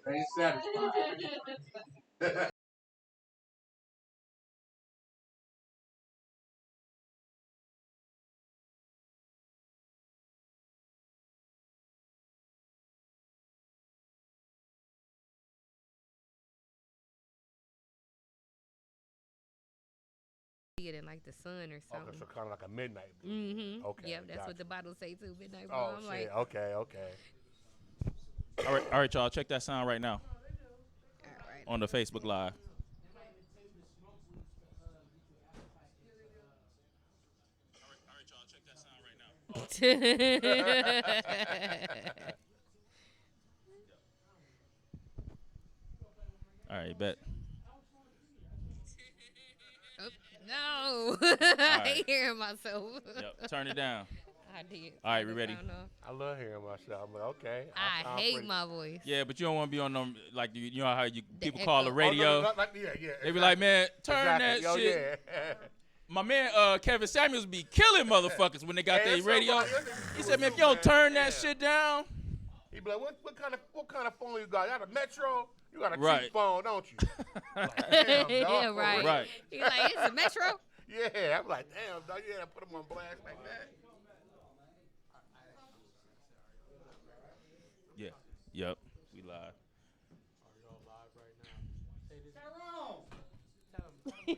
Ain't satisfied. It in like the sun or Okay, something. so kind of like a midnight blue. Mm-hmm. Okay, Yep, that's what gotcha. the bottle say too. Midnight blue. Oh I'm shit. like, Okay, okay. All right, y'all. Check that sound right now all right, on let the me Facebook Live. see. All right, bet. Oh, no, All I right. ain't hearing myself. Yep. Turn it down. I did. All right, Turn we the ready? sound off. I love hearing myself. I'm like, okay, I I sound hate pretty. my voice. Yeah, but you don't want to be on them like you know how you The people call the echo. Oh no, no, radio. not like yeah, yeah. They be like, Exactly. man, turn Exactly. that Yo, shit. yeah. My man Kevin Samuels be killing motherfuckers when they got Hey, their it's radio. somebody else that He do it said, man, if too, you don't man. turn that Damn. shit down, He be like, what kind of phone you got? You got a Metro? You got a cheap right, phone, don't you? I'm like, damn, dog. Yeah, For right. real. right, He's like, it's a metro. Yeah, I'm like, damn, dog. Yeah, put him on blast like that. yeah, yep, we live.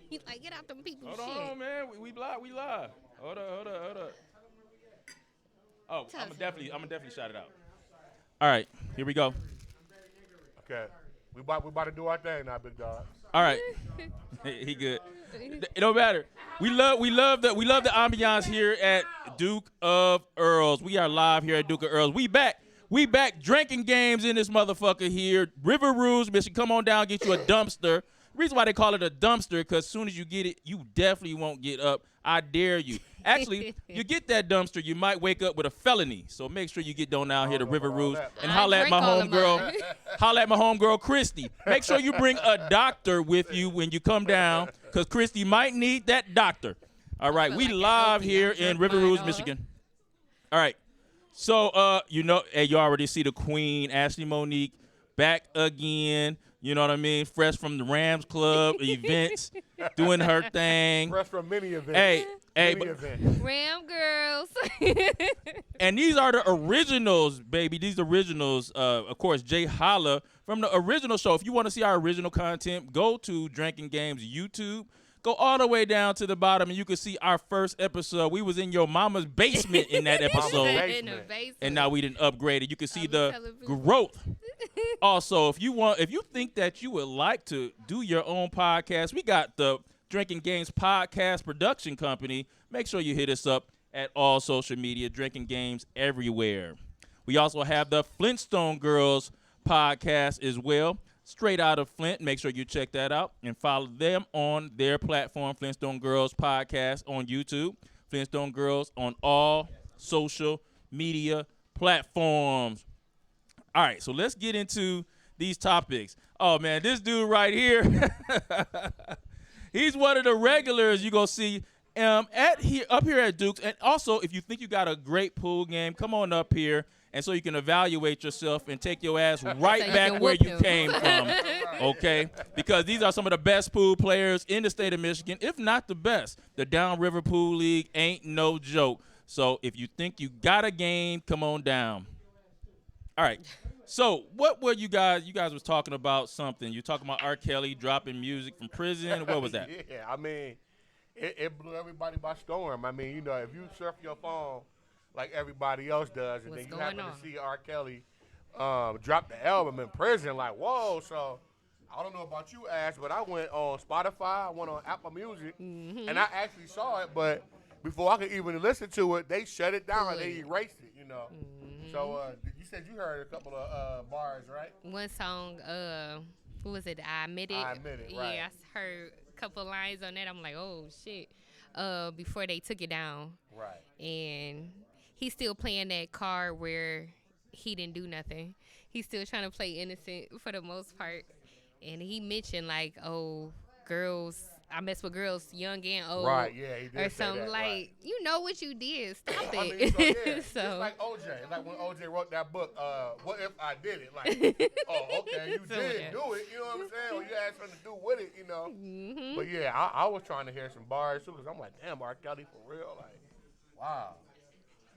He's like, get out them people Hold shit. on, man, we live, we live. Hold up. Oh, Tell I'm us. gonna definitely shout it out. All right, here we go. Okay, we about to do our thing now, big dog. All right, he good. It don't matter. We love the ambiance here at Duke of Earls. We are live here at Duke of Earls. We back. We back drinking games in this motherfucker here. River Rouge, Michigan. Come on down, get you a dumpster. Reason why they call it a dumpster, because as soon as you get it, you definitely won't get up. I dare you. Actually, you get that dumpster, you might wake up with a felony. So make sure you get on down I here to don't know River about all Rouge that, but and I holla at drank my all of homegirl. mine. Holla at my homegirl Christy. Make sure you bring a doctor with you when you come down, because Christy might need that doctor. All right, feel we like an live LP. here I in drank River mine Rouge, all. Michigan. All right. So, hey, you already see the queen, Ashley Monique, back again. You know what I mean? Fresh from the Rams Club events, doing her thing. Fresh from many events. Hey, Many but events. Ram girls. and these are the originals, baby. These originals, of course, Jay Holla from the original show. If you want to see our original content, go to Drinking Games YouTube. Go all the way down to the bottom, and you can see our first episode. We was in your mama's basement in that Mama's episode, In the basement. basement. and now we didn't upgrade it. You can see be the telling people. growth. Also, if you think that you would like to do your own podcast, we got the Drinking Games Podcast Production Company. Make sure you hit us up at all social media, Drinking Games everywhere. We also have the Flintstone Girls podcast as well, straight out of Flint. Make sure you check that out and follow them on their platform, Flintstone Girls Podcast on YouTube, Flintstone Girls on all social media platforms. All right, so let's get into these topics. Oh man, this dude right here, he's one of the regulars you gonna see up here at Duke's. And also, if you think you got a great pool game, come on up here, and so you can evaluate yourself and take your ass right So you back can where whoop you him. came from. Okay, because these are some of the best pool players in the state of Michigan, if not the best. The Downriver Pool League ain't no joke. So if you think you got a game, come on down. All right. So what were you guys? You guys was talking about something. You talking about R. Kelly dropping music from prison. What was that? Yeah, I mean, it blew everybody by storm. I mean, if you surf your phone like everybody else does, and What's then you going happen on? to see R. Kelly drop the album in prison, like, whoa. So I don't know about you, Ash, but I went on Spotify, I went on Apple Music, and I actually saw it, but before I could even listen to it, they shut it down. They erased it. So you said you heard a couple of bars, right? One song, who was it? I Admit It. I Admit It, right. Yeah, I heard a couple lines on that. I'm like, oh shit. Before they took it down, Right. and he's still playing that card where he didn't do nothing. He's still trying to play innocent for the most part, and he mentioned like, oh, girls. I mess with girls young and old. Right, yeah, he did Or say something that, like, right. you know what you did. Stop it. I mean, so, yeah, it's So, like OJ. Like when OJ wrote that book, What If I Did It? Like, oh, okay, you So, did yeah. do it, you know what I'm saying? Or you had something to do with it, you know? Mm-hmm. But yeah, I was trying to hear some bars too, because I'm like, damn, R. Kelly for real? Like, wow.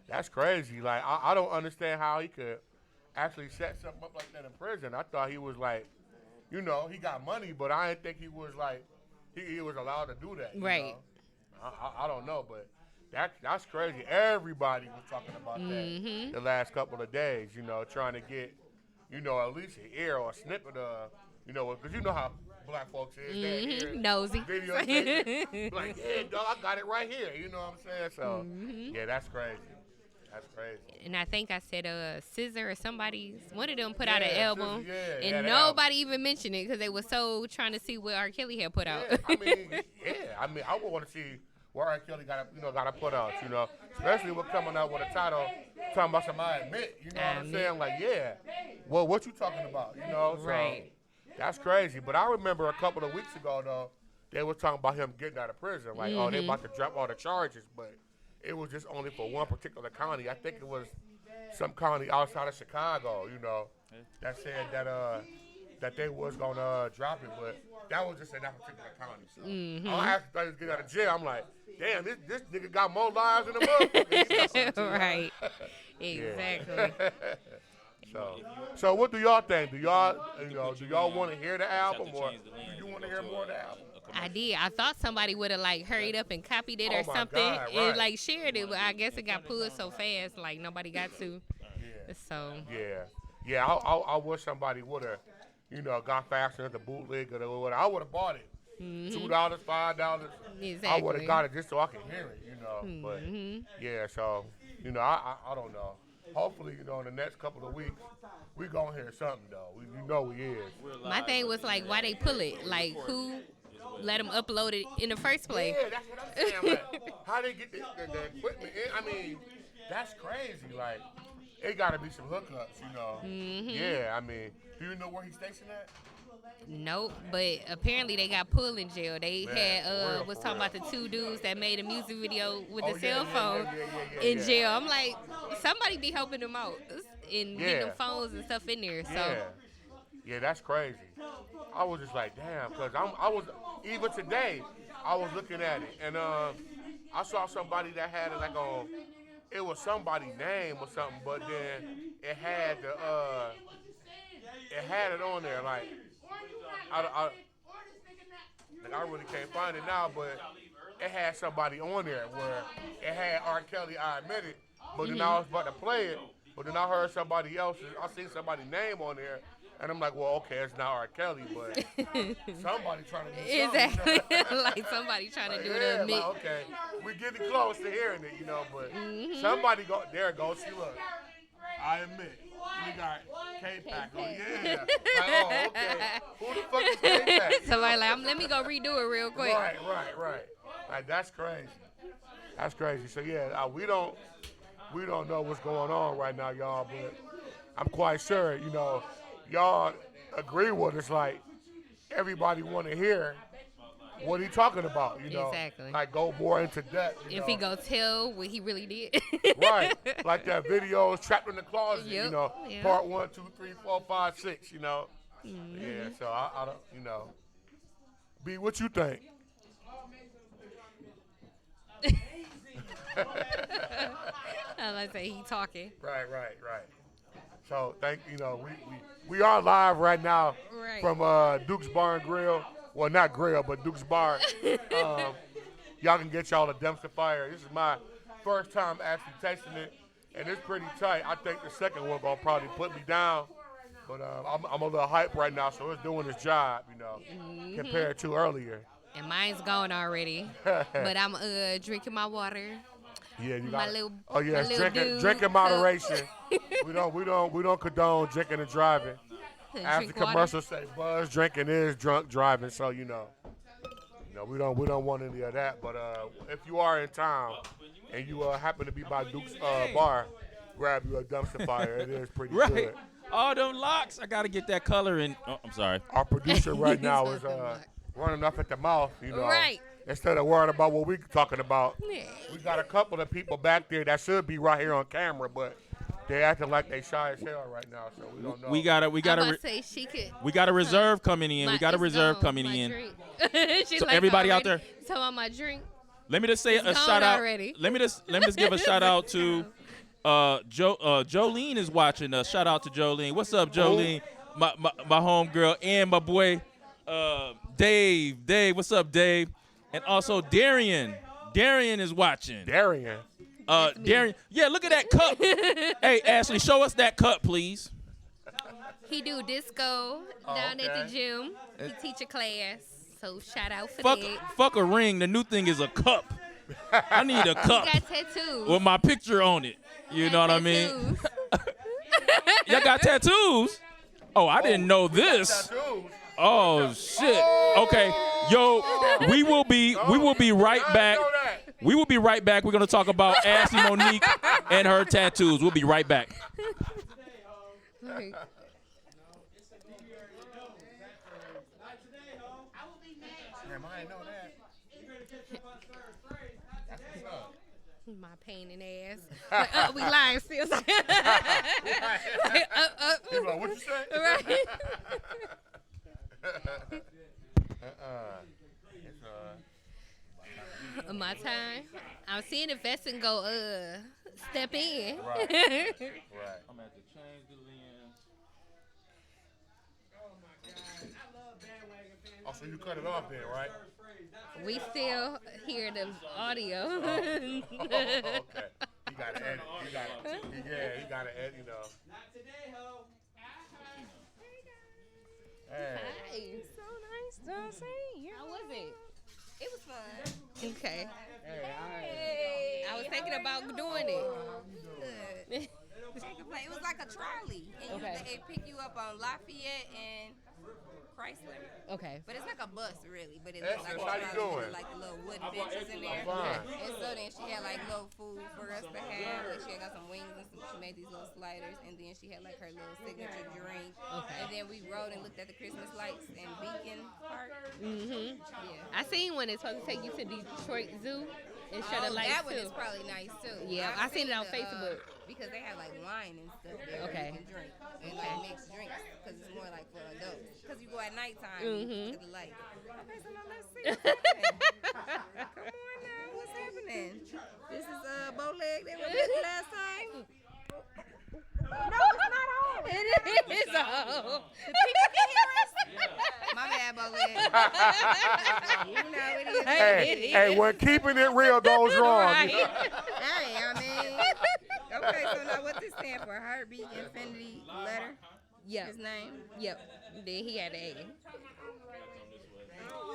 That's crazy. Like, I don't understand how he could actually set something up like that in prison. I thought he was like, you know, he got money, but I didn't think he was like, he was allowed to do that. You Right. know? I don't know, but that's crazy. Everybody was talking about Mm-hmm. that the last couple of days, you know, trying to get, you know, at least an ear or a snippet of, you know, because you know how black folks is. They hear Nosy. videotape, like, yeah, dog, I got it right here. You know what I'm saying? So, Mm-hmm. yeah, that's crazy. That's crazy. And I think I said Scissor or somebody, one of them put out an Yeah, album, Scissor, yeah, and that nobody even mentioned it because they were so trying to see what R. Kelly had put out. Yeah, I mean, I would want to see what R. Kelly got to put out, you know, especially with coming out with a title talking about some I admit, you know what I'm saying? Like, yeah, well, what you talking about, you know? So, Right. that's crazy. But I remember a couple of weeks ago, though, they were talking about him getting out of prison. Like, oh, they about to drop all the charges, but it was just only for one particular county. I think it was some county outside of Chicago, you know, that said that they was gonna drop it, but that was just in that particular county. So I actually thought he was getting out of jail. I'm like, damn, this nigga got more lives than a motherfucker. Right. Exactly. So what do y'all think? Do y'all want to hear the album, or do you want to hear more of the album? I did. I thought somebody would have like hurried up and copied it Oh or my something God, and right. like shared it, but I guess it got pulled so fast, like nobody got to. Yeah. So Yeah. I wish somebody would have, you know, got faster at the bootleg or whatever. I would have bought it. $2, $5. exactly. I would have got it just so I could hear it, you know. But yeah, so you know, I don't know. Hopefully, you know, in the next couple of weeks, we gonna hear something though. You know we is. My thing was like, why they pull it? Like, who let them upload it in the first place? Yeah, that's what I'm saying. Like, how they get the equipment in? I mean, that's crazy. Like, it got to be some hookups, you know. Yeah, I mean, do you know where he's stationed at? Nope, but apparently they got pulled in jail. They Man, for had real, was for talking real. about the two dudes that made a music video with Oh, the yeah, cell phone in yeah. jail. I'm like, somebody be helping them out and getting Yeah. them phones and stuff in there. So Yeah, that's crazy. I was just like, damn, because I was, even today, I was looking at it, and I saw somebody that had it like on, it was somebody's name or something, but then it had it on there, like, I really can't find it now, but it had somebody on there where it had R. Kelly, I admit it, but then I was about to play it, but then I heard somebody else's, I seen somebody's name on there, and I'm like, well, okay, it's not R. Kelly, but somebody trying to do something. exactly, like somebody trying to do it Yeah, to admit. like, okay, we're getting close to hearing it, you know, but somebody go, there it goes, see, look, I admit, we got K-Pack on, yeah. Like, oh, okay, who the fuck is K-Pack? Somebody like, let me go redo it real quick. Right. Like, that's crazy. That's crazy. So, yeah, we don't know what's going on right now, y'all, but I'm quite sure, you know, y'all agree with us, like, everybody want to hear what he talking about, you know. Exactly. Like, go more into depth, you If know. he go tell what he really did. Right. Like that video is Trapped in the Closet, Yep, you know. yeah. Part 1, 2, 3, 4, 5, 6, you know. Yeah, so I don't, you know. B, what you think? I like say he talking. Right. So we are live right now Right. from Duke's Bar and Grill. Well, not grill, but Duke's Bar. Y'all can get y'all a dumpster fire. This is my first time actually tasting it, and it's pretty tight. I think the second one gonna probably put me down, but I'm a little hype right now, so it's doing its job, you know, compared to earlier. And mine's gone already. But I'm drinking my water. Yeah, you My got. little- Oh yes, my little drink dude in moderation. we don't condone drinking and driving. As the Drink water. commercials say, buzz drinking is drunk driving. So we don't want any of that. But if you are in town and you happen to be by Duke's bar, grab you a dumpster fire. It is pretty Right. good. All them locks. I gotta get that color in. Oh, I'm sorry. Our producer right now He's is got them running off at the mouth, you know. Right. Instead of worrying about what we talking about. Yeah. We got a couple of people back there that should be right here on camera, but they acting like they shy as hell right now, so we don't know. We gotta I'm about to say she could. we got a reserve coming in. We got a It's reserve gone, coming my in. drink. She So like everybody out already there- talking about my drink. Let me just say a gone shout out. already. Let me just give a shout out to Jolene is watching us. Shout out to Jolene. What's up, Jolene? My homegirl and my boy Dave. Dave, what's up, Dave? And also Darian. Darian is watching. Darian. Darian. Yeah, look at that cup. Hey, Ashley, show us that cup, please. He do disco down at okay. the gym. He teach a class. So shout out for Fuck, that. fuck a ring. The new thing is a cup. I need a cup He got tattoos. with my picture on it. You know what I mean? Y'all got tattoos? Oh, I didn't know this. Tattoos. Oh shit. Okay, yo, we will be right back. We will be right back. We're gonna talk about Ashley Monique and her tattoos. We'll be right back. Like, Damn, I didn't know that. my pain in the ass. Like, we lying still. Like, He's like, what you say? right. It's, My time. I'm seeing if Vesson go step in. right. I'm at the change the lens. Oh, so you cut it off then, right? We still hear the audio. Okay. You gotta edit. You gotta edit, you know. Hey. Hi. So nice to see you. How was it? It was fun. Okay. Hey, I was thinking about doing it. Good. Can't complain. It was like a trolley, and Okay. it picked you up on Lafayette and Chrysler. Okay. But it's like a bus, really. But it Essence, looks like a how you trolley doing? with like the little wooden benches in there. fine. And so then she had like little food for us to have. Like she had got some wings and she made these little sliders. And then she had like her little signature drink. Okay. And then we rode and looked at the Christmas lights in Beacon Park. Mhm. Yeah. I seen one that's supposed to take you to Detroit Zoo and show the Oh, lights that one too. is probably nice too. Yeah, I seen it on Facebook. Because they have like wine and stuff there Okay. you can drink and like mixed drinks because it's more like for adults. Because you go at nighttime, Mhm. you look at the light. Okay, so now let's see what's happening. Come on now, what's happening? This is Bowleg that we did last time. No, it's not on. It is all. The people can hear us. My bad, Bowleg. You know it is. Hey, when keeping it real goes wrong. Right. Hey, I mean. Okay, so now what this stand for? Heartbeat Infinity Letter? Yep. His name? Yep. Then he had A.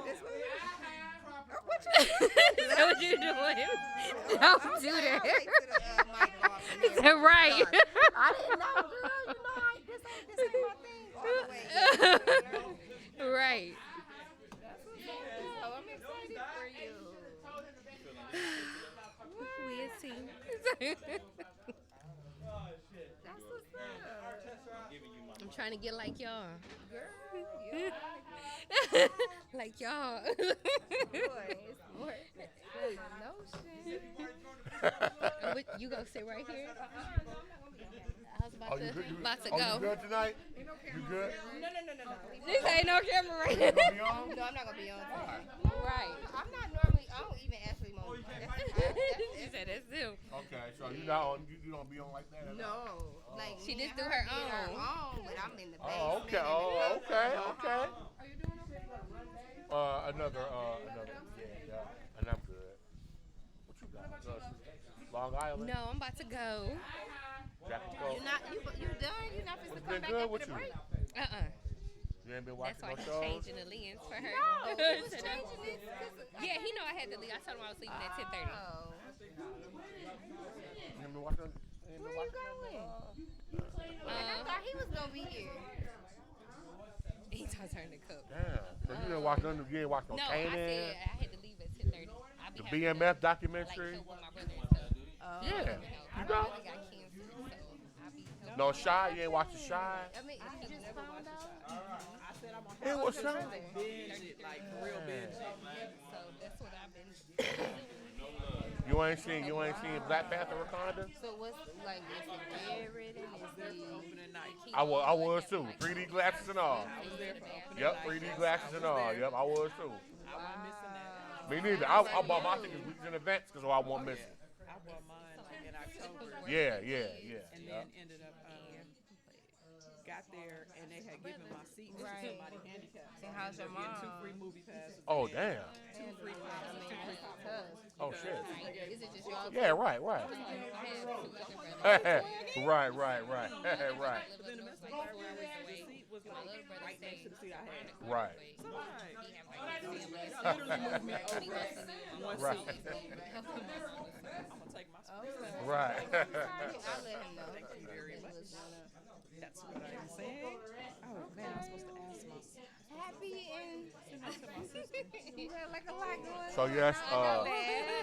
This way? Oh, what you Is that what you doing? Don't do I that. like to the mic off in Is there. that right? I didn't know, girl. You know, this ain't my thing. All the way. Right. So I'm excited for you. We'll see. That's what's up. I'm trying to get like y'all. Girl, yeah. Like y'all. Boy, it's more notion. You go sit right here. I was Oh, about you to, good? about to Oh, go. you good tonight? You good? No. This ain't no camera right You here. gonna be on? No, I'm not going to be on today. Right. I'm not normally, I don't even actually moan. She said that's them. Okay, so you not on? You don't be on like that? at all? No. Like, She me just and do her did own. but I'm in the basement. Oh, okay. Oh, okay. Okay. Another. Yeah, and I'm good. What you got? Long Island. No, I'm about to go. Jack and Coke. You done? You not supposed to What's come been back good after with the you? break? You ain't been That's watching why no he's shows. changing the lens for her. No, he was changing it. Yeah, he know I had to leave. I told him I was leaving at 10:30. Oh. You ain't been watching. Where you going? And I thought he was going to be here. He told her to cook. Damn. So you didn't watch none. You ain't watch no No, I Kanan. said I had to leave at 10:30. I'll be The having BMF to, documentary. Like, help with my brother and stuff. Yeah. You know, You I go. really got cancer, so I'll be helping. No Shy. You ain't watching Shy. I mean, you just found out. It was something. Binge it, like real binge it. So that's what I've been. You ain't seen Black Panther Wakanda? So what's like? Is it Jared and is it? Opening night. I was too. 3D glasses and all. I was there for opening Yep, night. 3D glasses and all. Yep, I was too. I wasn't missing that. Me neither. I bought my tickets weeks in advance because I won't miss it. I bought mine like in October. Yeah. And then ended up got there and they had given my seat to Right. somebody handicapped. And how's your I get 2 mom? free movie passes. Oh, damn. 2 free passes. 2 free passes. Oh, shit. Is it just y'all? Yeah, right. I have 2 other brothers. right. But then the best part was the seat was like right next to the seat I had. Right. So I'm like, He have like family. literally moved me over one Right. seat. I'm gonna take my spot. Right. I let him know. Thank you very much. That's what I'm saying. Oh man, I'm supposed to ask my Happy and you had like a lot going So, yes, on.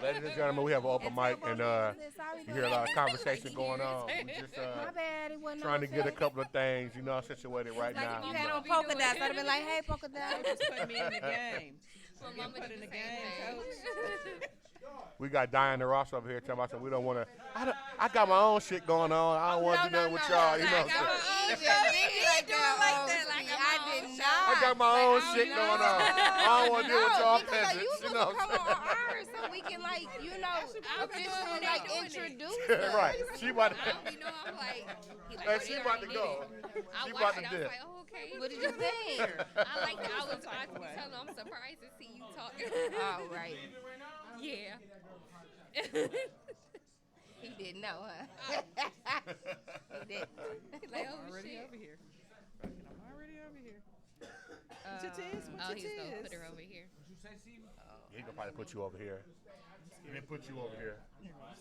ladies and gentlemen, we have an open mic, and you hear a lot of conversation going on. We just My bad, it wasn't trying to on get a tape. couple of things, situated right Like if now. you had on polka dots, I'd have been like, hey, polka dots. just put me in the game. My mama Put did in the the same game, coach. thing. We got Diana Ross over here telling us we don't want to. I got my own shit going on. I don't want to do nothing with y'all. You know what I'm saying? I did not. I got my own shit going on. I don't want to deal with y'all because like, you peasants. You supposed know to come what on ours so we can like, officially like introduce I'm saying? us. Right. She about to. I don't be know. I'm like, he like, Hey, oh, she they about to already go. did it. I She about watched to it. I was dip. like, oh, okay. What did you think? I like that. I was telling him I'm surprised to see you talking. Oh, right. Yeah. He didn't know, huh? He didn't. Like, oh, Already shit. over here. I'm already over here. What your tis? Oh, What he's your gonna tis? put her over here. He gonna probably put you over here. He didn't put you over here.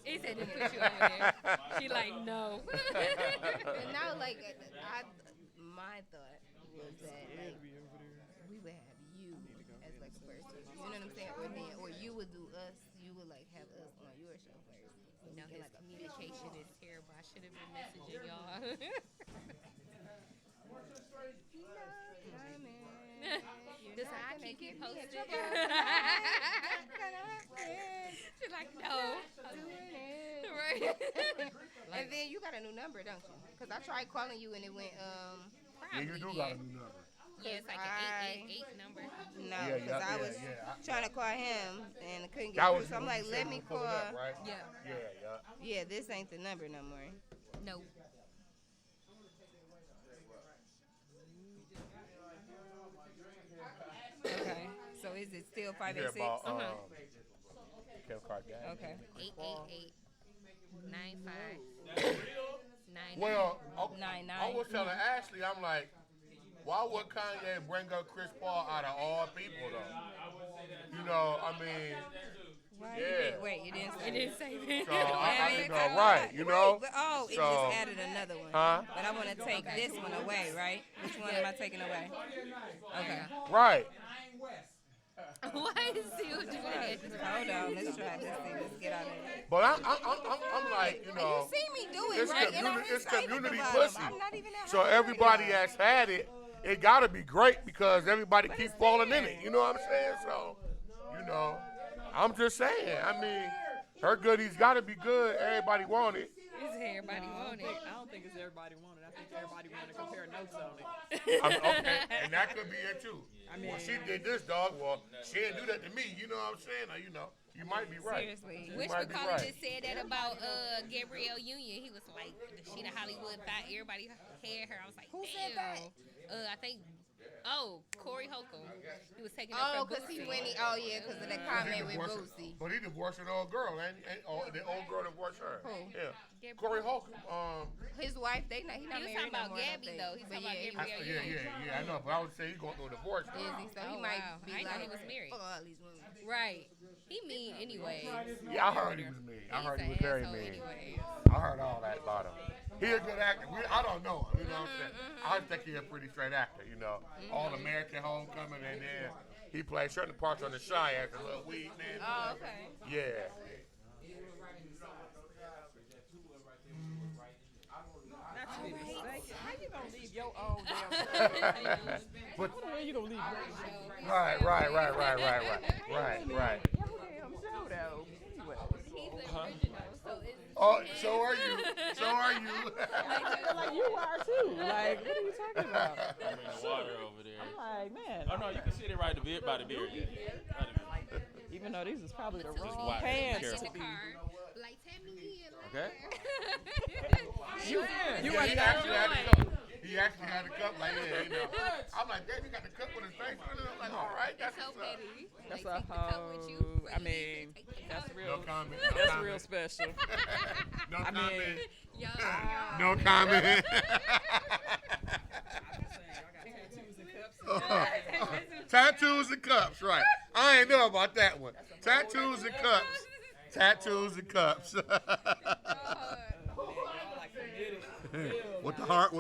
He said to put you over there. She like, no. And now, like, my thought was that like, we would have you as like a first person. You know what I'm saying? Or you would do us. You would like have us on your show first. So No, we his can, like, communication is terrible. I should have been messaging y'all. This how I keep you posted. She's like, no. Right. And then you got a new number, don't you? Because I tried calling you and it went Yeah, you do got a new number. Yeah, it's like an 888 number. no, Yeah, because I was trying to call him and I couldn't get That through. was So I'm when like, you let said me you pulled call. it up, right? Yeah. Yeah. Yeah, this ain't the number no more. No. Okay. So is it still You hear 586? about Kim Kardashian? Okay. 888 95 Well, Nine, I was telling Ashley, I'm like, why would Kanye bring up Chris Paul out of all people, though? You know, I mean, Why yeah. Wait, you didn't say It didn't say So, that. you know, right, you know? But, oh, it So- just added another one. Huh? But I want to take this one away, right? Which one am I taking away? Okay. Right. Why is still doing it? Hold on, let's try this thing. Let's get out of here. But I'm like, you know, You see me do it, it's right? And I'm community, it's excited community about pussy. them. I'm not even that So high everybody right now. that's had it, it gotta be great because everybody keeps falling in it. You know what I'm saying? So, you know, I'm just saying. I mean, her goodies gotta be good. Everybody want it. Is everybody want it? I don't think it's everybody wanted. I think everybody want to compare notes on it. Okay, and that could be it too. I mean, Well, she did this, dog. Well, she didn't do that to me. You know what I'm saying? Or, you know, you might be right. Seriously. You Which might be McCullough right. just said that about Gabrielle Union. He was like, she the Hollywood thought everybody had her. I was like, Who damn. said that? I think, Corey Holcomb. He was taking Oh, up for because he Boosie. went. Yeah, because of that comment with Boosie. But he divorced an old girl, and the old girl divorced her. Who? Yeah. Corey Holcomb. His wife, he not He was married talking no about more, I don't Gabby, think. though. He's But talking about yeah, Gabrielle Union. I know. But I would say he's going through a divorce. Is he? So he Oh, might wow. be I didn't know like, he was married. fuck all these women. Right. He mean anyway. Yeah, I heard he was mean. I heard he was very mean. Anyway. I heard all that about him. He a good actor. I don't know him. You know what I'm saying? I think he's a pretty straight actor. You know, All American Homecoming, and then he played certain parts on The Shy as a little weed man. Oh, okay. Yeah. not too Like, how you gonna leave your own damn? But How you gonna leave your right. your damn show though? Anyway. He's original, so it's. Oh, so are you. I feel like you are too. Like, what are you talking about? I'm in the water over there. I'm like, man. Oh no, you can sit it right by the beer. Yeah. Even though these is probably the Just wrong watch, be pants careful. to be. Like, tap me in. Okay. You He are actually not had the cup. He actually had the cup like, yeah, you know. I'm like, damn, you got the cup with his face on it. I'm like, all right, that's So what's up. petty. That's Like, a take the cup with you. whole. Where I you need mean, to take the that's cup. real. No comment. That's real special. No I comment. mean, Y'all. No comment. Tattoos and cups, right. I ain't know about that one. Tattoos and cups. Tattoos and cups. With the heart, no.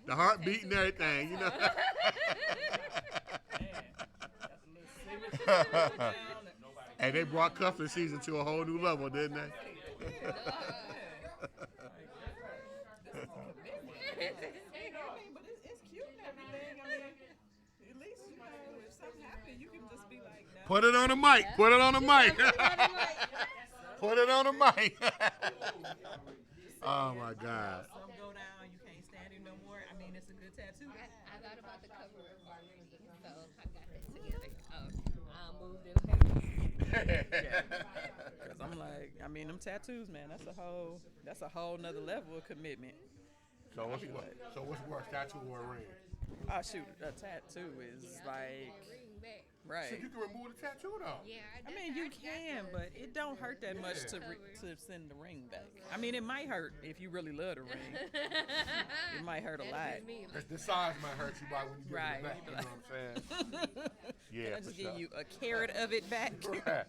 The heart beating everything, you know. Hey, they brought cuffing season to a whole new level, didn't they? but it's cute and everything. I mean, at least you know if something happens, you can just be like, no. Put it on the mic. Put it on the mic. Put it on the mic. Oh my God. Some go down, you can't stand it no more. I mean, it's a good tattoo. I thought about the cover already, so I got that together. I moved it. Cause I'm like, I mean, them tattoos, man. That's a whole nother level of commitment. So what's worse, tattoo or a ring? Oh shoot, a tattoo is like, Ring back. right. So you can remove the tattoo though. Yeah, I mean, you can, but it don't hurt that much to send the ring back. I mean, it might hurt if you really love the ring. It might hurt a lot. The size might hurt you by when you get Right. it back. You know what I'm saying? Yeah, Can I for just sure. give you a carat of it back? Right.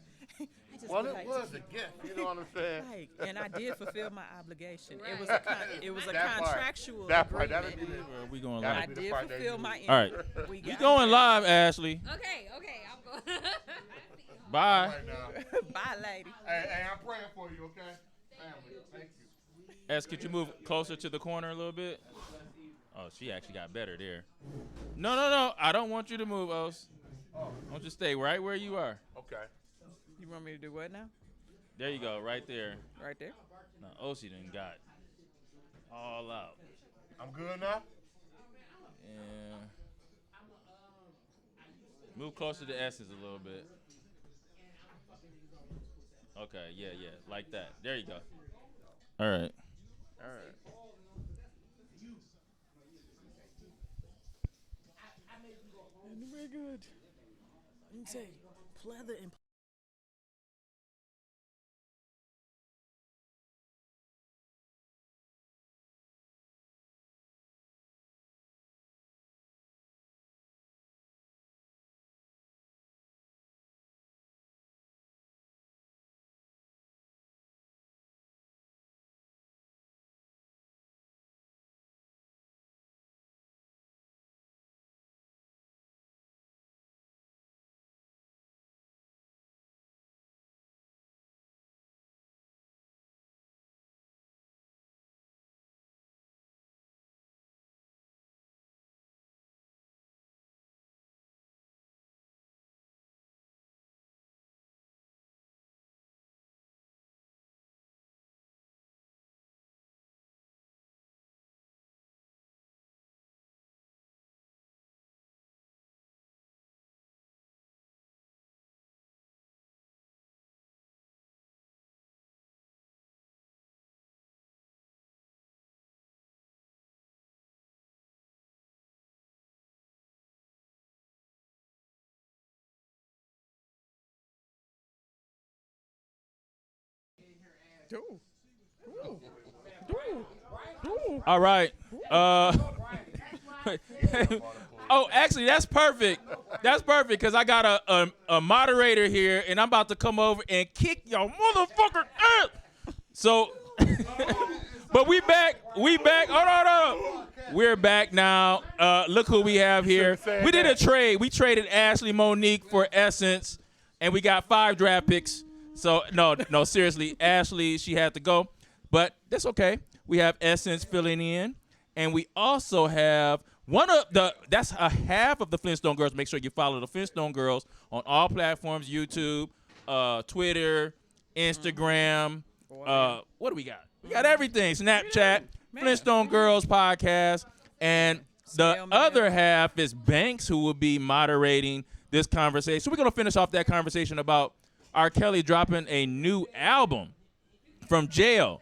I just Well, be it like, was a gift. You know what I'm saying? Like, and I did fulfill my obligation. It was Right. it was a That part. contractual That part. That'll agreement. be the. Or we going That'll live? I be the did part that fulfill you- my end. All right. We We got going it. live, Ashley. Okay, I'm going. Bye. Right now. Bye, lady. Hey, I'm praying for you, okay? Family, thank you. S, could you move closer to the corner a little bit? Oh, she actually got better there. No. I don't want you to move, Os. I want you to stay right where you are. Okay. You want me to do what now? There you go, right there. Right there? Now, Osi done got all out. I'm good now? Yeah. Move closer to S's a little bit. Okay, yeah, like that. There you go. All right. Very good. Let me say, pleather and All right. Oh, actually, that's perfect. That's perfect because I got a moderator here, and I'm about to come over and kick your motherfucker ass. So, but we back. Hold on. We're back now. Look who we have here. We did a trade. We traded Ashley Monique for Essence, and we got 5 draft picks. So, no, seriously, Ashley, she had to go. But that's okay. We have Essence filling in. And we also have that's a half of the Flintstone Girls. Make sure you follow the Flintstone Girls on all platforms, YouTube, Twitter, Instagram. What do we got? We got everything. Snapchat, Flintstone Girls podcast. And the other half is Banks, who will be moderating this conversation. So we're going to finish off that conversation about R. Kelly dropping a new album from jail.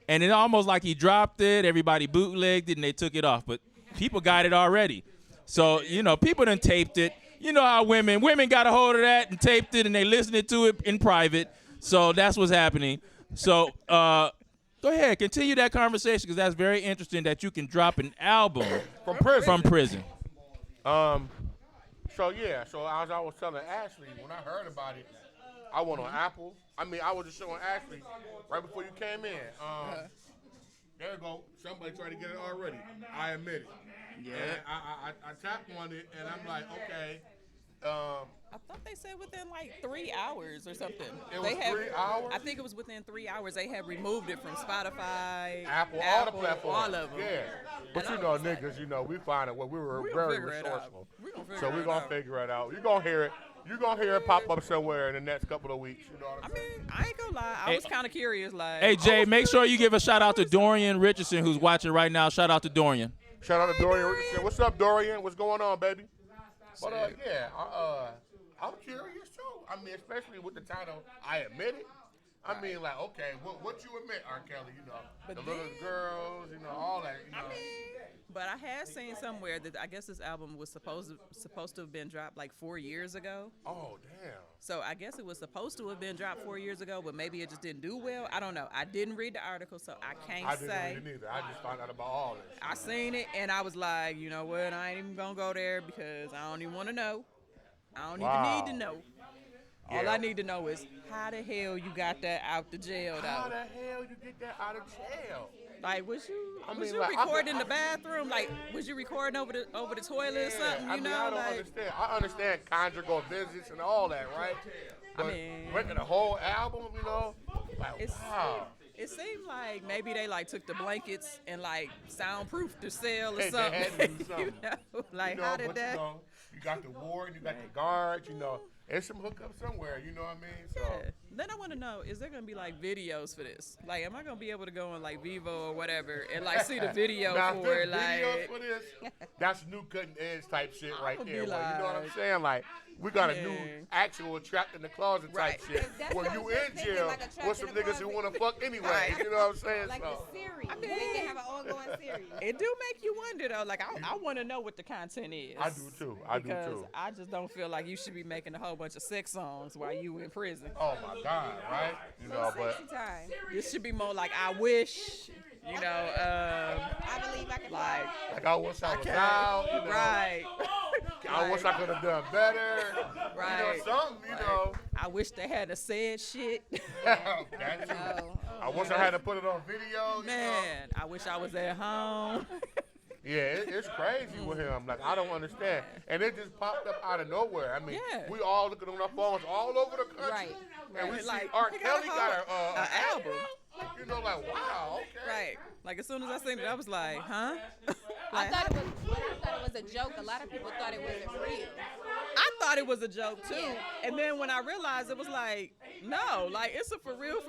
And it almost like he dropped it, everybody bootlegged it, and they took it off. But people got it already. So, people done taped it. You know how women got a hold of that and taped it, and they listened to it in private. So that's what's happening. So go ahead, continue that conversation, because that's very interesting that you can drop an album from prison. So as I was telling Ashley, when I heard about it, I went on Apple. I was just showing Ashley right before you came in. There you go. Somebody tried to get it already. I admit it. Yeah. And I tapped on it, and I'm like, okay. I thought they said within like 3 hours or something. It was 3 hours? I think it was within 3 hours. They had removed it from Spotify, Apple, all the platforms. all of them. Yeah. But niggas, we find it. We were very resourceful. So we're going to figure it out. You're going to hear it. You're going to hear it pop up somewhere in the next couple of weeks. You know what I'm saying? I ain't going to lie. I was kind of curious. Hey, Jay, make sure you give a shout out to Dorian Richardson, who's watching right now. Shout out to Dorian. Shout out to Dorian Richardson. What's up, Dorian? What's going on, baby? But, I'm curious, too. Especially with the title, I Admit It. Okay, what you admit, R. Kelly, But the little girls, all that, But I had seen somewhere that I guess this album was supposed to have been dropped like 4 years ago. Oh, damn. So I guess it was supposed to have been dropped 4 years ago, but maybe it just didn't do well. I don't know. I didn't read the article, so I can't say. I didn't read it either. I just found out about all this. I seen it, and I was like, you know what? I ain't even going to go there because I don't even want to know. I don't even need to know. All I need to know is how the hell you got that out the jail, though. How the hell you get that out of jail? Like, was you recording in the bathroom? Like, was you recording over the toilet or something? I don't understand. I understand conjugal visits and all that, right? But making a whole album, wow. It seemed like maybe they took the blankets and soundproofed the cell or They something. had to do something. How did that? You got the warden, you got the guards, There's some hookup somewhere, you know what I mean? So. Yeah. Then I want to know, is there going to be videos for this? Am I going to be able to go on Vivo or whatever and see the video now, for it? Videos for this, that's new cutting edge type shit right there. You know what I'm saying? We got a new actual trapped in the closet type shit. Where you in jail with some niggas who want to fuck anyway. Right. You know what I'm saying? Like the series. They can have an ongoing series. It do make you wonder though. I want to know what the content is. I do too. Because I just don't feel like you should be making a whole bunch of sex songs while you in prison. Oh my God, right? But Time. This should be more like I wish. I believe I can fly. I wish I was out. Right. I wish I could have done better. Right. Something, I wish they hadn't said shit. That too. I wish I had to put it on video. Man, I wish I was at home. Yeah, it's crazy with him. I don't understand. And it just popped up out of nowhere. We all looking on our phones all over the country. Right. And we see R. Kelly got an album. Wow, okay. Right. As soon as I seen it, I was like, huh? I thought it was a joke. A lot of people thought it wasn't real. I thought it was a joke too. And then when I realized it was no, it's a for real.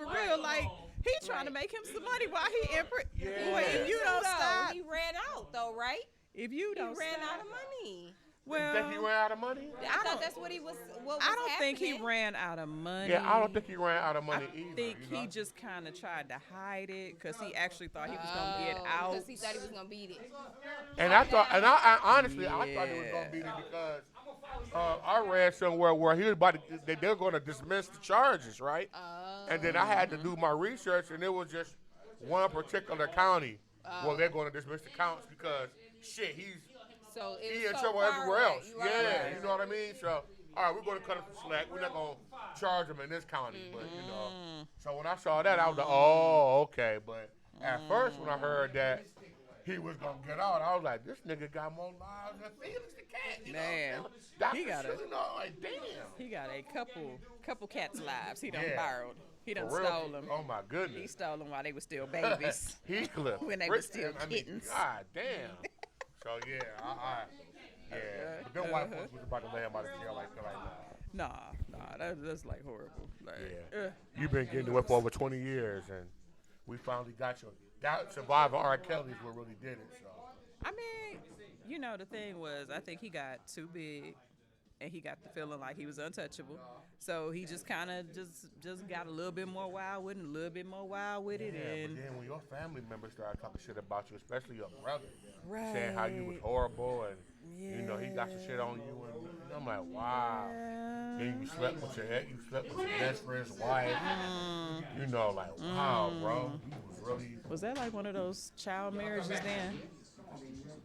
He trying to make him some money while he in prison. If you don't stop. He ran out though, right? If you don't He ran stop. out of money. Well, you think he ran out of money? I thought that's what he was. What was I don't think he happening. ran out of money. Yeah, I don't think he ran out of money either. I think he just kind of tried to hide it because he actually thought he was gonna get out. Because he thought he was gonna beat it. And I honestly, I thought he was gonna beat it because I read somewhere where he was about to, they're going to dismiss the charges, right? And then I had to do my research, and it was just one particular county where they're going to dismiss the counts because he's in trouble everywhere else. You know what I mean? So, all right, we're going to cut him some slack. We're not going to charge him in this county, but So when I saw that, I was like, oh, okay. But at first, when I heard that he was gonna get out, I was like, this nigga got more lives than Felix the cat. Man, he got damn. He got a couple cats' lives he done borrowed. He done For real? stole them. Oh my He goodness. stole them while they were still babies. Heathcliff. When they were still kittens. God damn. So yeah, yeah. But them white folks was about to lay him out of jail like that. Nah, that's like horrible. Like, Yeah. You've been getting away for over 20 years, and we finally got you. That survivor R. Kelly is what really did it. So. I mean, you know, the thing was, I think he got too big, and he got the feeling like he was untouchable. So he just kind of just got a little bit more wild with it, a little bit more wild with it. Yeah, And but then when your family members started talking shit about you, especially your brother, right. saying how you was horrible and Yeah. you know he got some shit on you, and I'm like, wow. Then you slept with your ex, you slept with your best friend's wife. You know, like wow, bro, you was really. Was that like one of those child marriages then?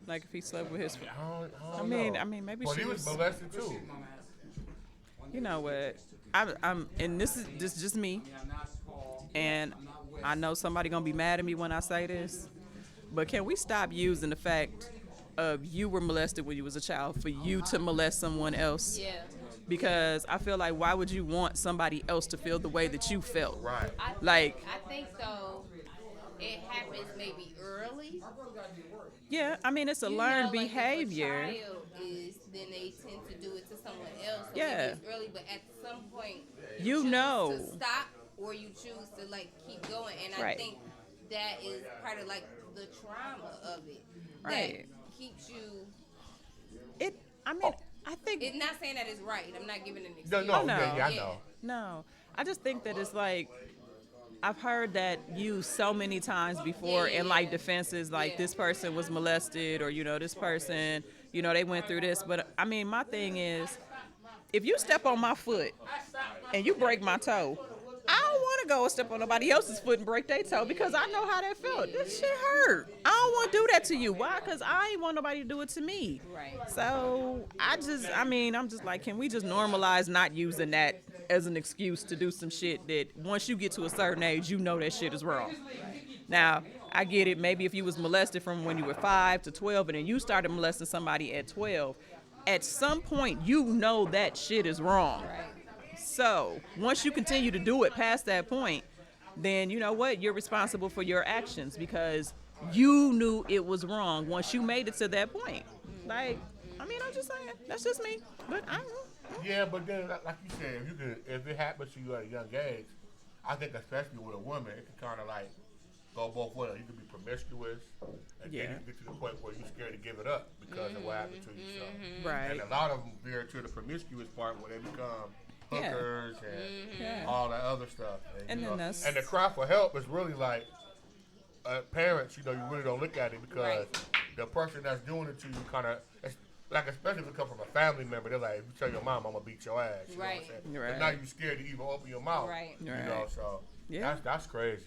Like if he slept with his. I don't know. I mean, maybe Well, she he was molested too. You know what? I'm, and this is just me, and I know somebody gonna be mad at me when I say this, but can we stop using the fact of you were molested when you was a child for you to molest someone else? Yeah. Because I feel like why would you want somebody else to feel the way that you felt? Right. I think though it happens maybe early. Yeah, I mean it's a You learned know, like behavior. If a child is, then they tend to do it to someone else. So Yeah. maybe it's early, but at some point, You choose know. to stop or you choose to like keep going. And I Right. think that is part of like the trauma of it Right. that keeps you. I mean, I think It's not saying that it's right. I'm not giving an excuse. No, Oh, no. yeah, I know. No, I just think that it's like I've heard that used so many times before in like defenses, like this person was molested or this person, they went through this. But I mean, my thing is, if you step on my foot and you break my toe, I don't want to go and step on nobody else's foot and break their toe because I know how that felt. This shit hurt. I don't want to do that to you. Why? Because I ain't want nobody to do it to me. Right. So I'm just like, can we just normalize not using that as an excuse to do some shit that once you get to a certain age, you know that shit is wrong. Now, I get it. Maybe if you was molested from when you were 5 to 12 and then you started molesting somebody at 12, at some point you know that shit is wrong. Right. So once you continue to do it past that point, then you know what? You're responsible for your actions because you knew it was wrong once you made it to that point. Like, I mean, I'm just saying, that's just me. But I don't know. Yeah, but then, like you said, if it happens to you at a young age, I think especially with a woman, it can kind of like go both ways. You can be promiscuous, and then you can get to the point where you're scared to give it up because of what happened to you. So. Right. And a lot of them veer to the promiscuous part where they become hookers and all that other stuff. And then that's- and the cry for help is really like parents. You really don't look at it because the person that's doing it to you kind of. Like, especially if it comes from a family member, they're like, if you tell your mom, I'm going to beat your ass. You know what I'm saying? Right. But now you're scared to even open your mouth. Right. You know, so that's crazy.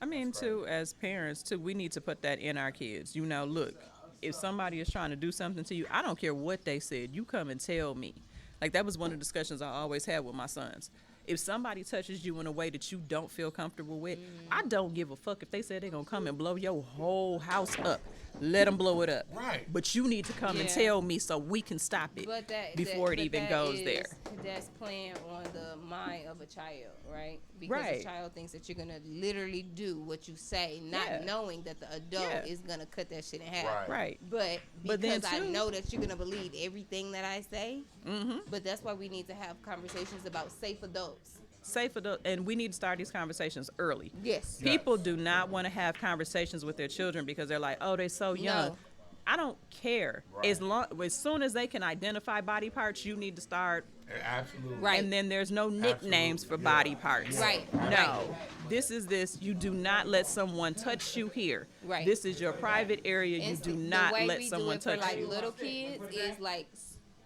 I mean, too, as parents, too, we need to put that in our kids. Look, if somebody is trying to do something to you, I don't care what they said. You come and tell me. Like, that was one of the discussions I always had with my sons. If somebody touches you in a way that you don't feel comfortable with, I don't give a fuck if they say they're going to come and blow your whole house up. Let them blow it up. Right. But you need to come and tell me so we can stop it before it even goes there. That's playing on the mind of a child, right? Because a child thinks that you're going to literally do what you say, not knowing that the adult is going to cut that shit in half. Right. But then because I too- know that you're going to believe everything that I say, but that's why we need to have conversations about safe adults. Safe adult, and we need to start these conversations early. Yes. People do not want to have conversations with their children because they're like, oh, they're so young. No. I don't care. Right. As soon as they can identify body parts, you need to start. Absolutely. Right. And then there's no nicknames for body parts. Right. No. This is this. You do not let someone touch you here. Right. This is your private area. You do not let someone touch the way we do it for you. like little kids is like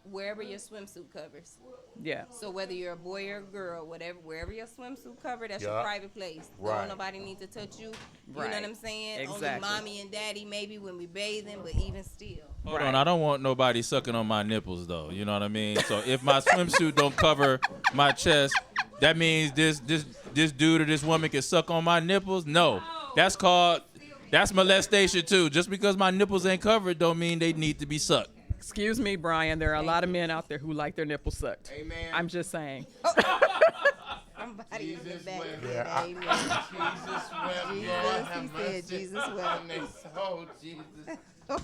wherever your swimsuit covers. Yeah. So whether you're a boy or a girl, wherever your swimsuit cover, that's Yeah. your private place. Right. Don't nobody need to touch you. You Right. know what I'm saying? Exactly. Only mommy and daddy maybe when we bathing, but even still. Hold on, I don't want nobody sucking on my nipples though. You know what I mean? So if my swimsuit don't cover my chest, that means this dude or this woman can suck on my nipples? No. That's molestation too. Just because my nipples ain't covered don't mean they need to be sucked. Excuse me, Brian. There are a lot of men out there who like their nipples sucked. Amen. I'm just saying. All Somebody in the Jesus back wept. said Yeah, amen. Jesus wept. Jesus, Lord, he have said mercy Jesus on wept. their soul, Jesus. No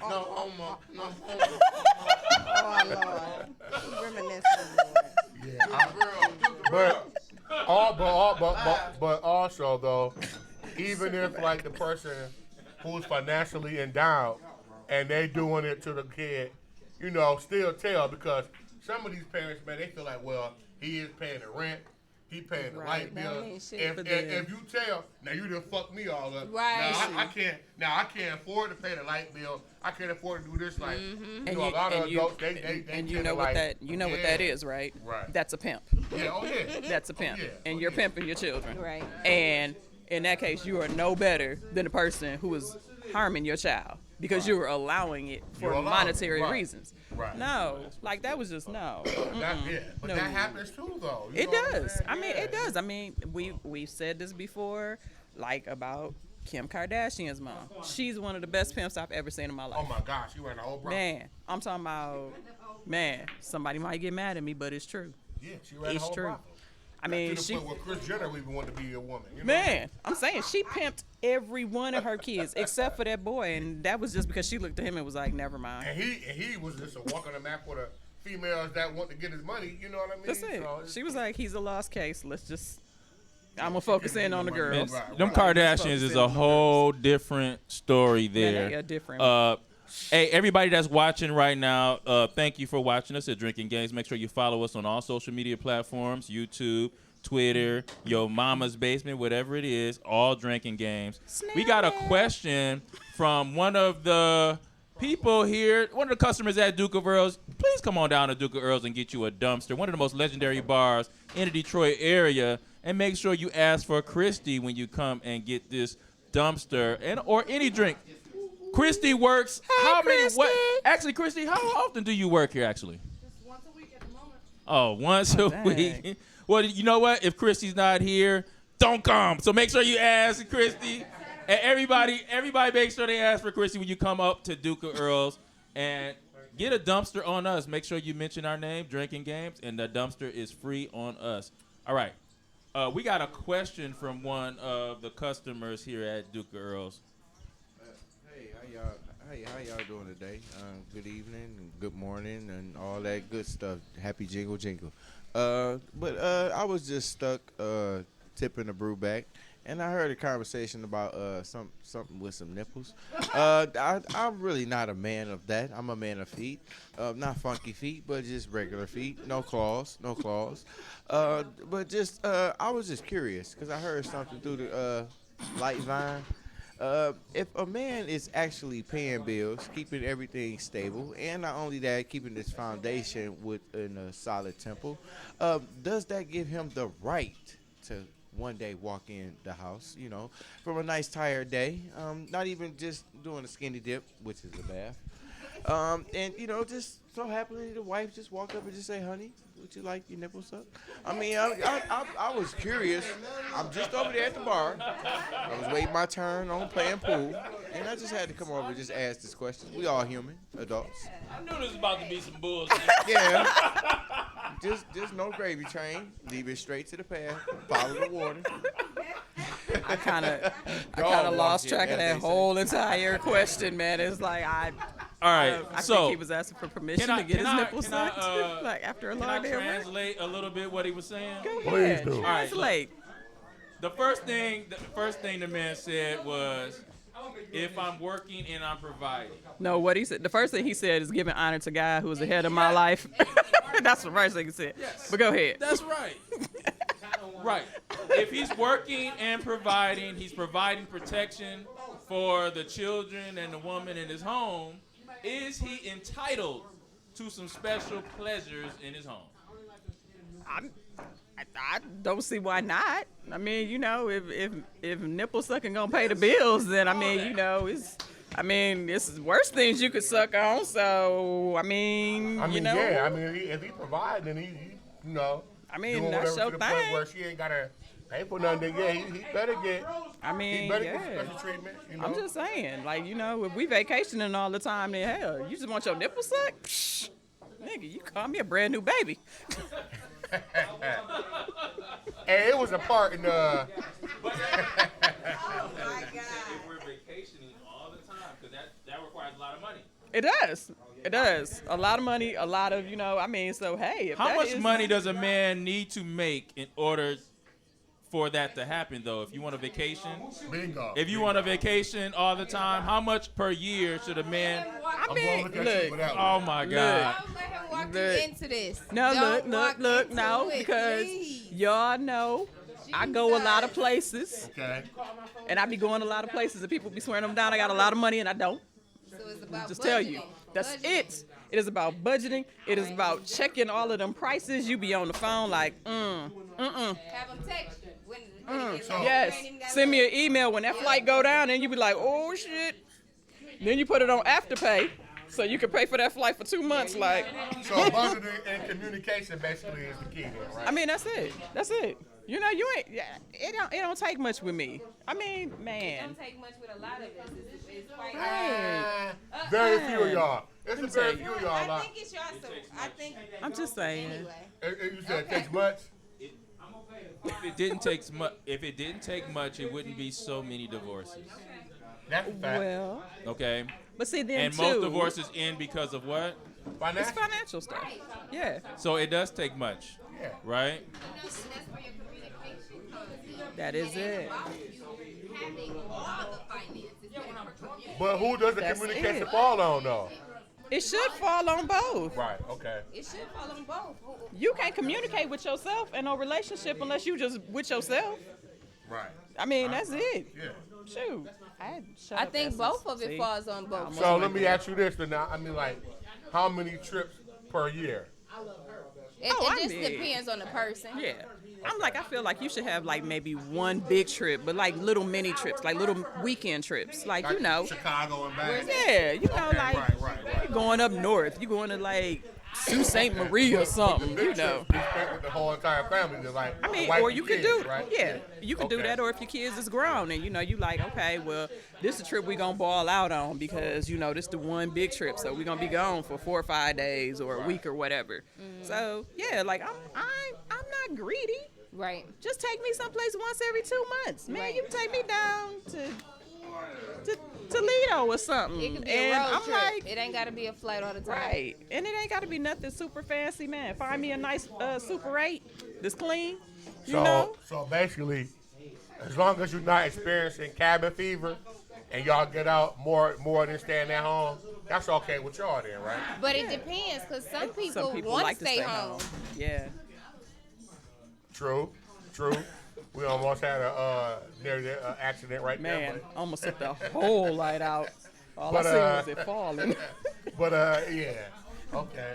homo. No homo. Oh, Lord. Reminiscing, Lord. Yeah, but also though, even if like the person who's financially endowed and they doing it to the kid, still tell because some of these parents, man, they feel like, well, he is paying the rent, he paying the light That bill. mean shit If you tell, now you done fucked me all up. Right. Now I can't afford to pay the light bill. I can't afford to do this. Like, And a lot of adults, they and you tend know to what like, what that is, right? Right. That's a pimp. Yeah, oh yeah. That's a pimp. yeah. And you're pimping your children. Right. And in that case, you are no better than the person who is harming your child because you were allowing it for monetary reasons. Right. No, like that was just no. But No. that happens too, though. It does. I mean, it does. I mean, we've said this before, like about Kim Kardashian's mom. She's one of the best pimps I've ever seen in my life. Oh my gosh, you ran the whole brothel. Man, I'm talking about, somebody might get mad at me, but it's true. Yeah, she ran the It's whole true. brothel. I mean, to the she, point where Kris Jenner even wanted to be a woman. I'm saying she pimped every one of her kids except for that boy, and that was just because she looked at him and was like, never mind. And he was just a walk on the map for the females that want to get his money. You know what I mean? That's it. So She was like, he's a lost case. I'm gonna focus in on the girls. Them Kardashians is a whole different story there. Man, they are different. Hey, everybody that's watching right now, thank you for watching us at Drinking Games. Make sure you follow us on all social media platforms, YouTube, Twitter, your mama's basement, whatever it is, all Drinking Games. We got a question from one of the people here, one of the customers at Duke of Earls. Please come on down to Duke of Earls and get you a dumpster, one of the most legendary bars in the Detroit area. And make sure you ask for Christy when you come and get this dumpster or any drink. Christy works. Actually, Christy, how often do you work here? Actually, Just once a week at the moment. Oh, once a week. Well, you know what? If Christy's not here, don't come. So make sure you ask Christy. And everybody make sure they ask for Christy when you come up to Duke of Earls and get a dumpster on us. Make sure you mention our name, Drinking Games, and the dumpster is free on us. All right. We got a question from one of the customers here at Duke of Earls. Hey, how y'all doing today? Good evening, and good morning, and all that good stuff. Happy jingle. But I was just stuck tipping the brew back, and I heard a conversation about something with some nipples. I'm really not a man of that. I'm a man of feet, not funky feet, but just regular feet. No claws. But just I was just curious because I heard something through the light vine. If a man is actually paying bills, keeping everything stable, and not only that, keeping his foundation within a solid temple, does that give him the right to one day walk in the house, from a nice tired day, not even just doing a skinny dip, which is a bath, and, just so happily the wife just walk up and just say, honey, would you like your nipples up? I mean, I was curious. I'm just over there at the bar. I was waiting my turn on playing pool, and I just had to come over and just ask this question. We all human, adults. I knew this was about to be some bullshit. Yeah. Just no gravy train. Leave it straight to the path. Follow the water. I kind of lost track of that whole entire question, man. It's like All right, I so think he was asking for permission to get his nipples sucked, like after a can I long day of work. translate a little bit what he was saying? Go Please ahead, do. All right, translate. The first thing the man said was, if I'm working and I'm providing. No, what he said. The first thing he said is giving honor to God who was ahead of my life. That's the first thing he said. Yes. But go ahead. That's right. Right. If he's working and providing, he's providing protection for the children and the woman in his home, is he entitled to some special pleasures in his home? I don't see why not. I mean, if nipple sucking gonna pay the bills, then it's worse things you could suck on. So Yeah. If he provides, then he doing that's whatever your to the point thing. where she ain't gotta pay for nothing. Yeah, he better get. He better get yeah. special treatment. I'm just saying, if we vacationing all the time, then hell, you just want your nipple sucked? Psh, nigga, you call me a brand new baby. And it was a part in the. Oh my God. If we're vacationing all the time, because that requires a lot of money. It does. It does. A lot of money, a lot of, so hey. If How that much is- money does a man need to make in order for that to happen, though? If you want a vacation, Bingo. if you want a vacation all the time, how much per year should a man? I I'm mean, going to look at you with that one. Oh my Look. God! Don't let him walk Look. you into this. No, Don't look, walk no, into it, because please. y'all know I go a lot of places, Okay. and I be going a lot of places, and people be swearing them down. I got a lot of money, and I don't. So it's about Just tell you, budgeting. that's Budgeting. it. It is about budgeting. It is about checking all of them prices. You be on the phone like, Have them text you. When it gets like, yes. you ain't even gotta Send me look. an email when that flight go down, and you be like, oh shit. Then you put it on Afterpay, so you can pay for that flight for 2 months. Like, So budgeting and communication basically is the key then, right? I mean, that's it. That's it. You ain't. Yeah, it don't take much with me. I mean, It man. don't take much with a lot of us. It's quite Hey, Very few of y'all. It's a me very tell few you. of y'all. I Like, think it's y'all. So I think. I'm just saying. Anyway. you said it takes much. If it didn't take much, it wouldn't be so many divorces. That's a fact. Well, Okay, but see, then and too, most divorces end because of what? it's Financial. financial stuff. Yeah, So it does take much, Yeah. right? That's where your communication comes in. that is it. About you having all the finances. But who does the That's communication it. fall on though? It should fall on both. Right. Okay. It should fall on both. You can't communicate with yourself in a relationship unless you just with yourself. Right. I mean, that's it. Yeah. Shoot. I think both of it falls on both. So let me ask you this then. Now, I mean, like, how many trips per year? It I just mean- depends on the person. Yeah. I feel like you should have like maybe one big trip, but like little mini trips, like little weekend trips. Like, Chicago and back. yeah, Okay, like right. you going up north, you going to like Sault Ste. Marie or something, Big you know. trips, you spent with the whole entire family. Just like, I mean, wife or and you could kids, do, right? yeah, you could do Okay. that, or if your kids is grown and you like, okay, well, this is a trip we gonna ball out on because this the one big trip, so we gonna be gone for 4 or 5 days or a week or whatever. So yeah, like I'm not greedy. Right. Just take me someplace once every 2 months, man. Right. You can take me down to Toledo or something, It could be and a road I'm trip. like. It ain't got to be a flight all the time. Right, and it ain't got to be nothing super fancy, man. Find me a nice Super 8 that's clean, you know. So basically, as long as you're not experiencing cabin fever and y'all get out more than staying at home, that's okay with y'all then, right? But it depends, because some people, Some people want like to stay home. Yeah. True. We almost had a near accident right Man, there. almost took the whole light out. All But, I seen was it falling. But yeah. Okay.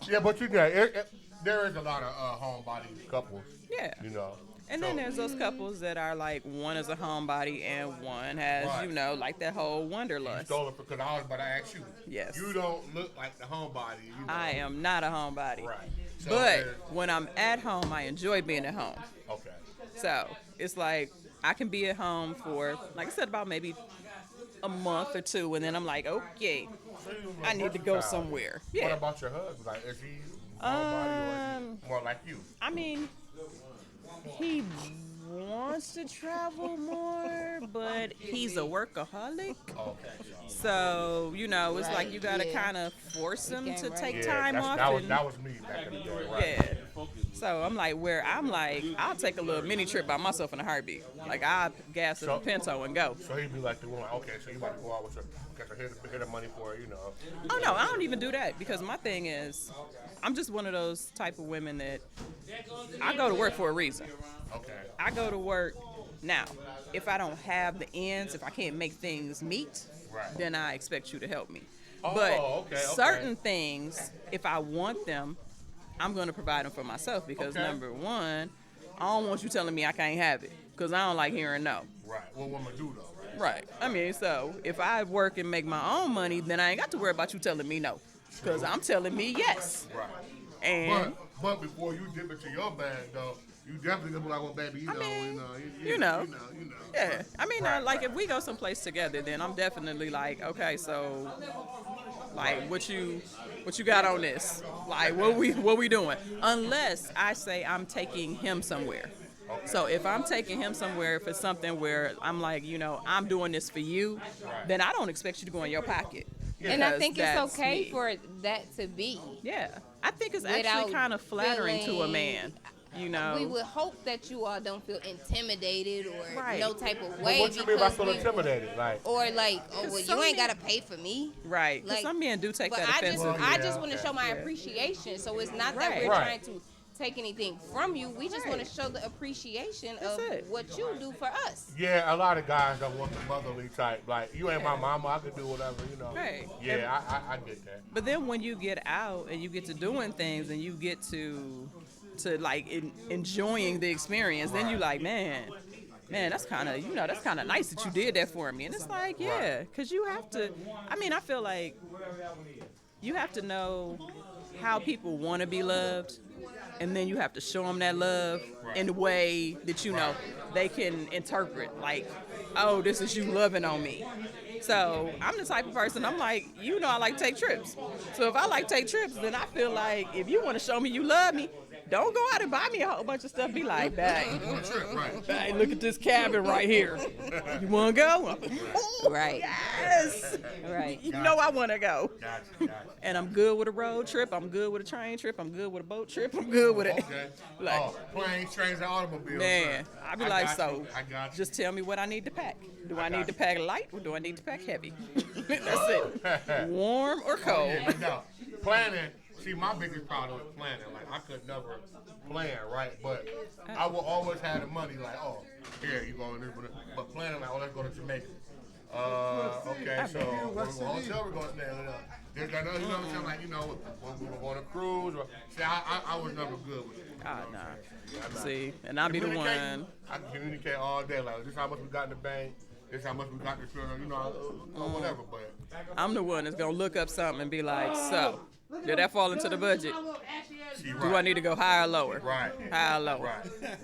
Yeah, but there is a lot of homebody couples, Yeah. you know. And then there's those couples that are like, one is a homebody and one has, Right. like that whole wanderlust. Stole it because I was about to ask you. Yes. You don't look like the homebody. You know. I am not a homebody. Right. So But there's- when I'm at home, I enjoy being at home. okay. So it's like I can be at home for, like I said, about maybe a month or two, and then I'm like, okay, So you I need to go versatile. somewhere. What Yeah. about your husband? Like, is he homebody or is he more like you? I mean, he wants to travel more, but he's a workaholic. Okay. So, it's like you gotta yeah. kind of force him to Right. take time off. That was me back in the day, right? Yeah. So I'm like, I'll take a little mini trip by myself in a heartbeat. Like, I'll gas up the Pinto and go. So he'd be like the one, okay, so you about to go out with your, okay, so here's the money for it, you know. Oh, no, I don't even do that because my thing is, I'm just one of those type of women that I go to work for a reason. Okay. I go to work now. If I don't have the ends, if I can't make things meet, Right. then I expect you to help me. Oh, But okay. certain things, if I want them, I'm going to provide them for myself because Okay. number one, I don't want you telling me I can't have it because I don't like hearing no. Right. What women do though, right? Right. I mean, so if I work and make my own money, then I ain't got to worry about you telling me no because I'm telling me yes. Right. And But before you dip into your bag though, you definitely gonna be like, well, baby, you know. yeah, I mean, Right, like right. if we go someplace together, then I'm definitely like, okay, so Like, what you got on this? Like, what we doing? Unless I say I'm taking him somewhere. So if I'm taking him somewhere, if it's something where I'm like, I'm doing this for you, then I don't expect you to go in your pocket. And I think it's That's okay me. for that to be. Yeah, I think it's Without actually kind of flattering to a feeling- man. We would hope that you all don't feel intimidated or Right. no type of But way. what you mean by because feeling intimidated? Like, Or like, well, some you ain't men- gotta pay for me. Right. 'Cause Like, some men do take But that I offensive. just, Well, I yeah, just want to okay. show my appreciation. So it's not that Right. we're Right. trying to take anything from you. We just want to show the appreciation That's of it. what you do for us. yeah, a lot of guys don't want the motherly type. Like, you ain't my mama, I can do whatever, Right. Yeah, I get that. But then when you get out and you get to doing things and you get to like enjoying the experience, then you like, man, that's kind of that's kind of nice that you did that for me. And it's like, yeah, because you have to. I mean, I feel like you have to know how people want to be loved, and then you have to show them that love in a way that they can interpret. Like, oh, this is you loving on me. So I'm the type of person, I'm like, I like to take trips. So if I like to take trips, then I feel like if you want to show me you love me, don't go out and buy me a whole bunch of stuff. Be like, babe, babe, look at this cabin right here. You want to go? Right. Yes. Right. You know I want to go. Gotcha. And I'm good with a road trip. I'm good with a train trip. I'm good with a boat trip. I'm good with it. Okay. Like, Planes, trains, and automobiles. man, sir. I be I like, got so you. I got you. just tell me what I need to pack. Do I need got to you. pack light or do I need to pack heavy? That's it. Warm or cold? Yeah, no. Planning. See, my biggest problem with planning, like I could never plan, right? But I will always have the money, like, oh, here you go in this, but planning, like, oh, let's go to Jamaica. Okay, so what hotel we're going to stay in? There's that other, you know what I'm saying? Like, when we're going to cruise. Or, see, I was never good with it. Ah, nah. See, and I be the Communicate, one. I can communicate all day, like, this is how much we got in the bank. This is how much we got this, whatever. But I'm the one that's gonna look up something and be like, so, did that fall into the budget? see, Do I need to go higher or lower? Right. Higher or lower?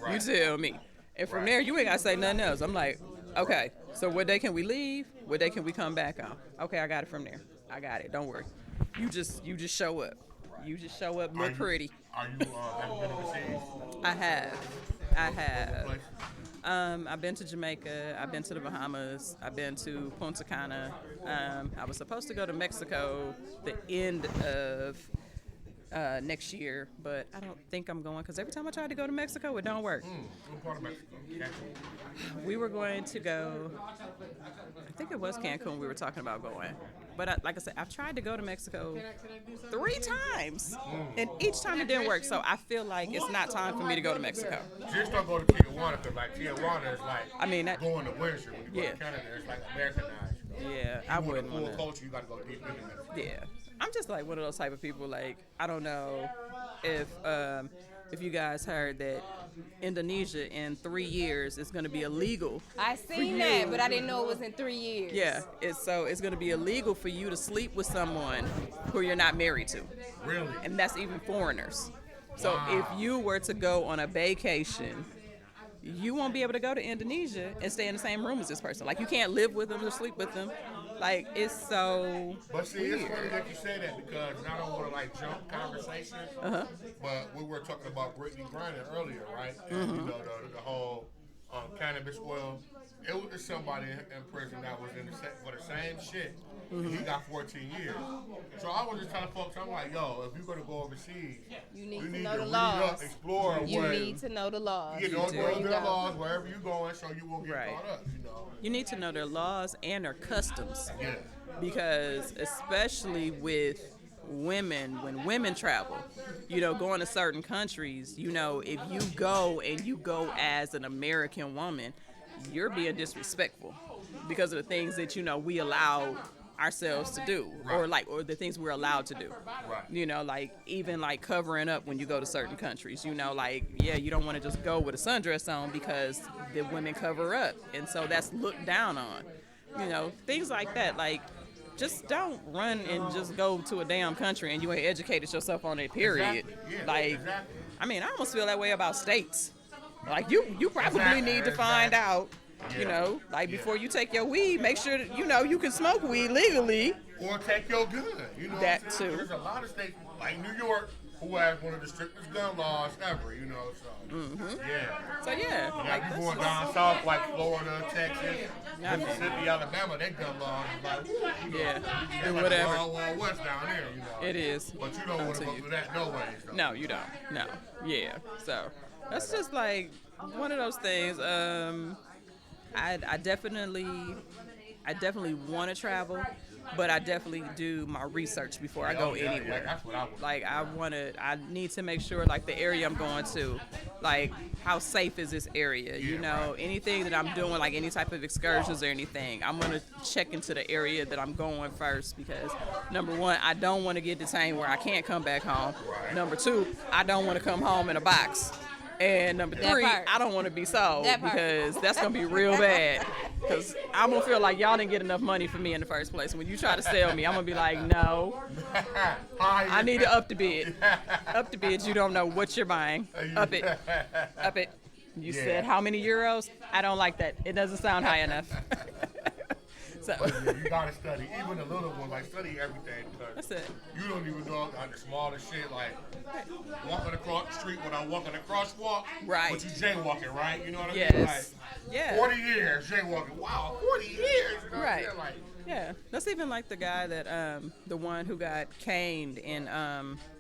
Right. You tell me. And from there, you ain't gotta say nothing else. I'm like, okay, so what day can we leave? What day can we come back on? Okay, I got it from there. I got it. Don't worry. You just show up. You just show up, look pretty. Are you, have you been overseas? I have. Places? I've been to Jamaica. I've been to the Bahamas. I've been to Punta Cana. I was supposed to go to Mexico the end of next year, but I don't think I'm going because every time I try to go to Mexico, it don't work. What part of Mexico? Cancun? We were going to go, I think it was Cancun we were talking about going. But like I said, I've tried to go to Mexico 3 times, and each time it didn't work. So I feel like it's not time for me to go to Mexico. Just don't go to Tijuana because like Tijuana is like I mean, that, going to Windsor. When you go Yeah. to Canada, it's like Americanized. yeah, I You want wouldn't the full want to. culture, you got to go deep into Mexico. Yeah, I'm just like one of those type of people. Like, I don't know if you guys heard that Indonesia in 3 years is going to be illegal. I seen that, but I didn't know it was in 3 years. Yeah, it's going to be illegal for you to sleep with someone who you're not married to, Really? and that's even foreigners. So Wow. if you were to go on a vacation, you won't be able to go to Indonesia and stay in the same room as this person. Like, you can't live with them or sleep with them. Like, it's so But see, it's funny weird. that you say that because I don't want to like jump conversations. But we were talking about Brittany Griner earlier, right? And, you know, the whole cannabis oil. It was somebody in prison that was in for the same shit. And he got 14 years. So I was just telling folks, I'm like, yo, if you're gonna go overseas, You need to need know to the read laws. up, explore You what need to know the laws. you know, do. know You their go. laws wherever you're going, so you won't get Right. caught up. You know. You need to know their laws and their customs. Yeah. Because especially with women, when women travel, going to certain countries, if you go and you go as an American woman, you're being disrespectful because of the things that we allow ourselves to do, or the things we're allowed to do. Right. Even covering up when you go to certain countries. You don't want to just go with a sundress on because the women cover up, and so that's looked down on. Things like that. Just don't run and just go to a damn country and you ain't educated yourself on it, period. Exactly. Yeah, exactly. I mean, I almost feel that way about states. You probably need to find out You know, like before you take your weed, make sure that, you know, you can smoke weed legally. Or take your gun. You know That what I'm saying? too. There's a lot of states, like New York, who has one of the strictest gun laws ever, you know, so, yeah. So yeah, Now, like you this going is- down south, like Florida, Texas, Yeah. Mississippi, Alabama, they gun laws is like, woo, you know, Yeah, it's do like whatever. the Wild, Wild West down there, you know. It is. But you don't want to go through that no way. So. No, you don't. No. Yeah. So that's just like one of those things. I definitely want to travel, but I definitely do my research before I go anywhere. Yeah, that's what I would. Like I need to make sure like the area I'm going to, like how safe is this area? You know, anything that I'm doing, like any type of excursions or anything, I'm gonna check into the area that I'm going first because number one, I don't want to get detained where I can't come back home. Number two, I don't want to come home in a box. And number That three, part. I don't want to be sold That part. because that's gonna be real bad. Because I'm gonna feel like y'all didn't get enough money for me in the first place. When you try to sell me, I'm gonna be like, no, I need to up the bid. Up the bid. You don't know what you're buying. Up it. Up it. You said how many euros? I don't like that. It doesn't sound high enough. So Yeah, you gotta study, even the little ones, like study everything. that's it. You don't even know like, the smallest shit, like walking across the street when I'm walking a crosswalk. Right. But you jaywalking, right? You know what I Yes. mean? Like, Yeah. 40 years jaywalking. Wow, 40 years. You know what I'm Right. saying? Like, Yeah, that's even like the guy that the one who got caned in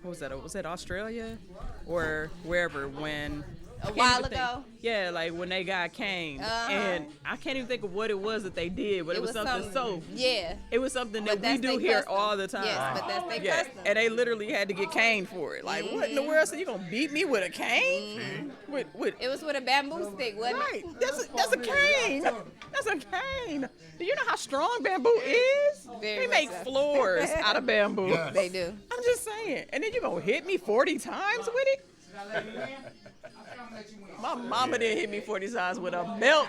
what was that? Was that Australia or wherever when A can't while even think. ago? Yeah, like when they got caned, Uh-huh. and I can't even think of what it was that they did, but it was something so. Yeah. It was something But that we that's do they here custom. all the time. Yes, but that's they Yeah, custom. and they literally had to get caned for it. Like, what in the world? So you gonna beat me with a cane? With It was with a bamboo stick, wasn't right? it? That's a cane. That's a cane. Do you know how strong bamboo is? Very They much make so. floors out of bamboo. Yes. They do. I'm just saying. And then you gonna hit me 40 times with it? My mama didn't hit me 40 times with a belt.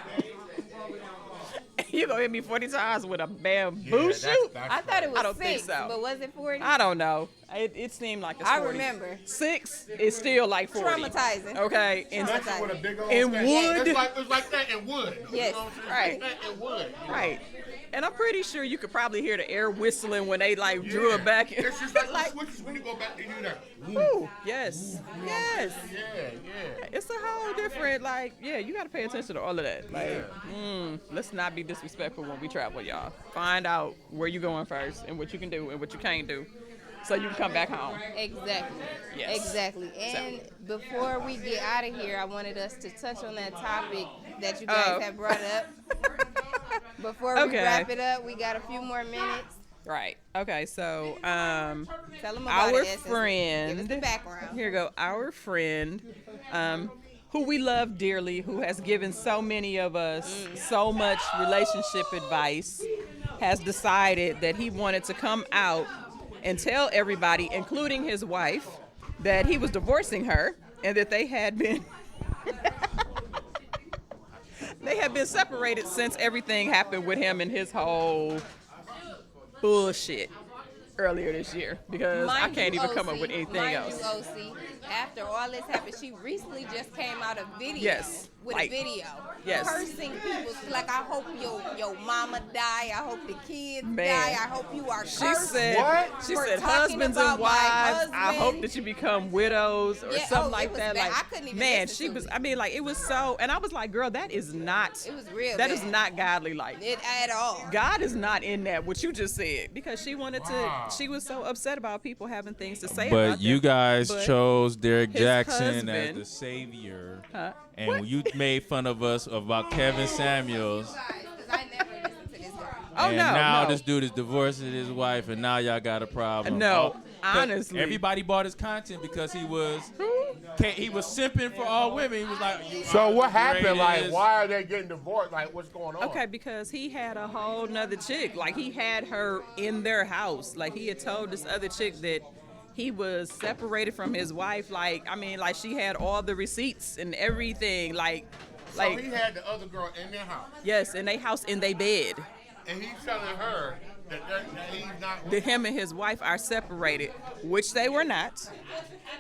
You gonna hit me 40 times with a bamboo shoot? I thought it was I don't think 6, so. but was it 40? I don't know. It seemed like it's I 40. remember. 6 is still like 40. Traumatizing. Okay. And Especially with a big old In thing. wood? It's like that in wood. Yes. You know what I'm saying? Right. It's like that in wood. you know? right. And I'm pretty sure you could probably hear the air whistling when they like drew it back. It's just like, the switches when you go back to you that. Ooh, yes. Yes. Yeah. It's a whole different, like, yeah, you got to pay attention to all of that. Like, let's not be disrespectful when we travel, y'all. Find out where you're going first and what you can do and what you can't do so you can come back home. Exactly. Yes. Exactly. And before we get out of here, I wanted us to touch on that topic that you guys have brought up. Before we Okay. wrap it up, we got a few more minutes. Right. Okay, so Tell them about our it, Essence. friend, Give us the background. here you go, our friend, who we love dearly, who has given so many of us so much relationship advice, has decided that he wanted to come out and tell everybody, including his wife, that he was divorcing her and that they had been they had been separated since everything happened with him and his whole bullshit earlier this year, because I Mind can't you, even come OC, up with anything mind else. You, OC, after all this happened, she recently just came out a video. Yes, With like- a video. yes. Cursing people. Like, I hope your mama die. I hope the kids Man. die. I hope you are She cursed. said, What? she For said, talking husbands about and my wives, I husband. hope that you become widows or Yeah, something it like was that. bad. Like, I couldn't even man, listen she to was, it. I mean, like, it was so, and I was like, girl, that is not, It was real that bad. is not godly like. It at all. God is not in that, what you just said, because she wanted to, she was so upset about people having things to say about But you them. guys But chose Derek his Jackson as husband- the savior, Huh? and when you made fun of us about Kevin Samuels, Because I never listened to this guy. Oh, and no, now no. this dude is divorcing his wife, and now y'all got a problem. No, 'cause honestly. everybody bought his content because he was simping for all women. He was like, you So are what the happened? Like, greatest. why are they getting divorced? Like, what's going on? Okay, because he had a whole nother chick. Like, he had her in their house. Like, he had told this other chick that he was separated from his wife. Like, I mean, like, she had all the receipts and everything. Like, So he had the other girl in their house, yes, in their house, in their bed. and he's telling her that he's not. That him and his wife are separated, which they were not.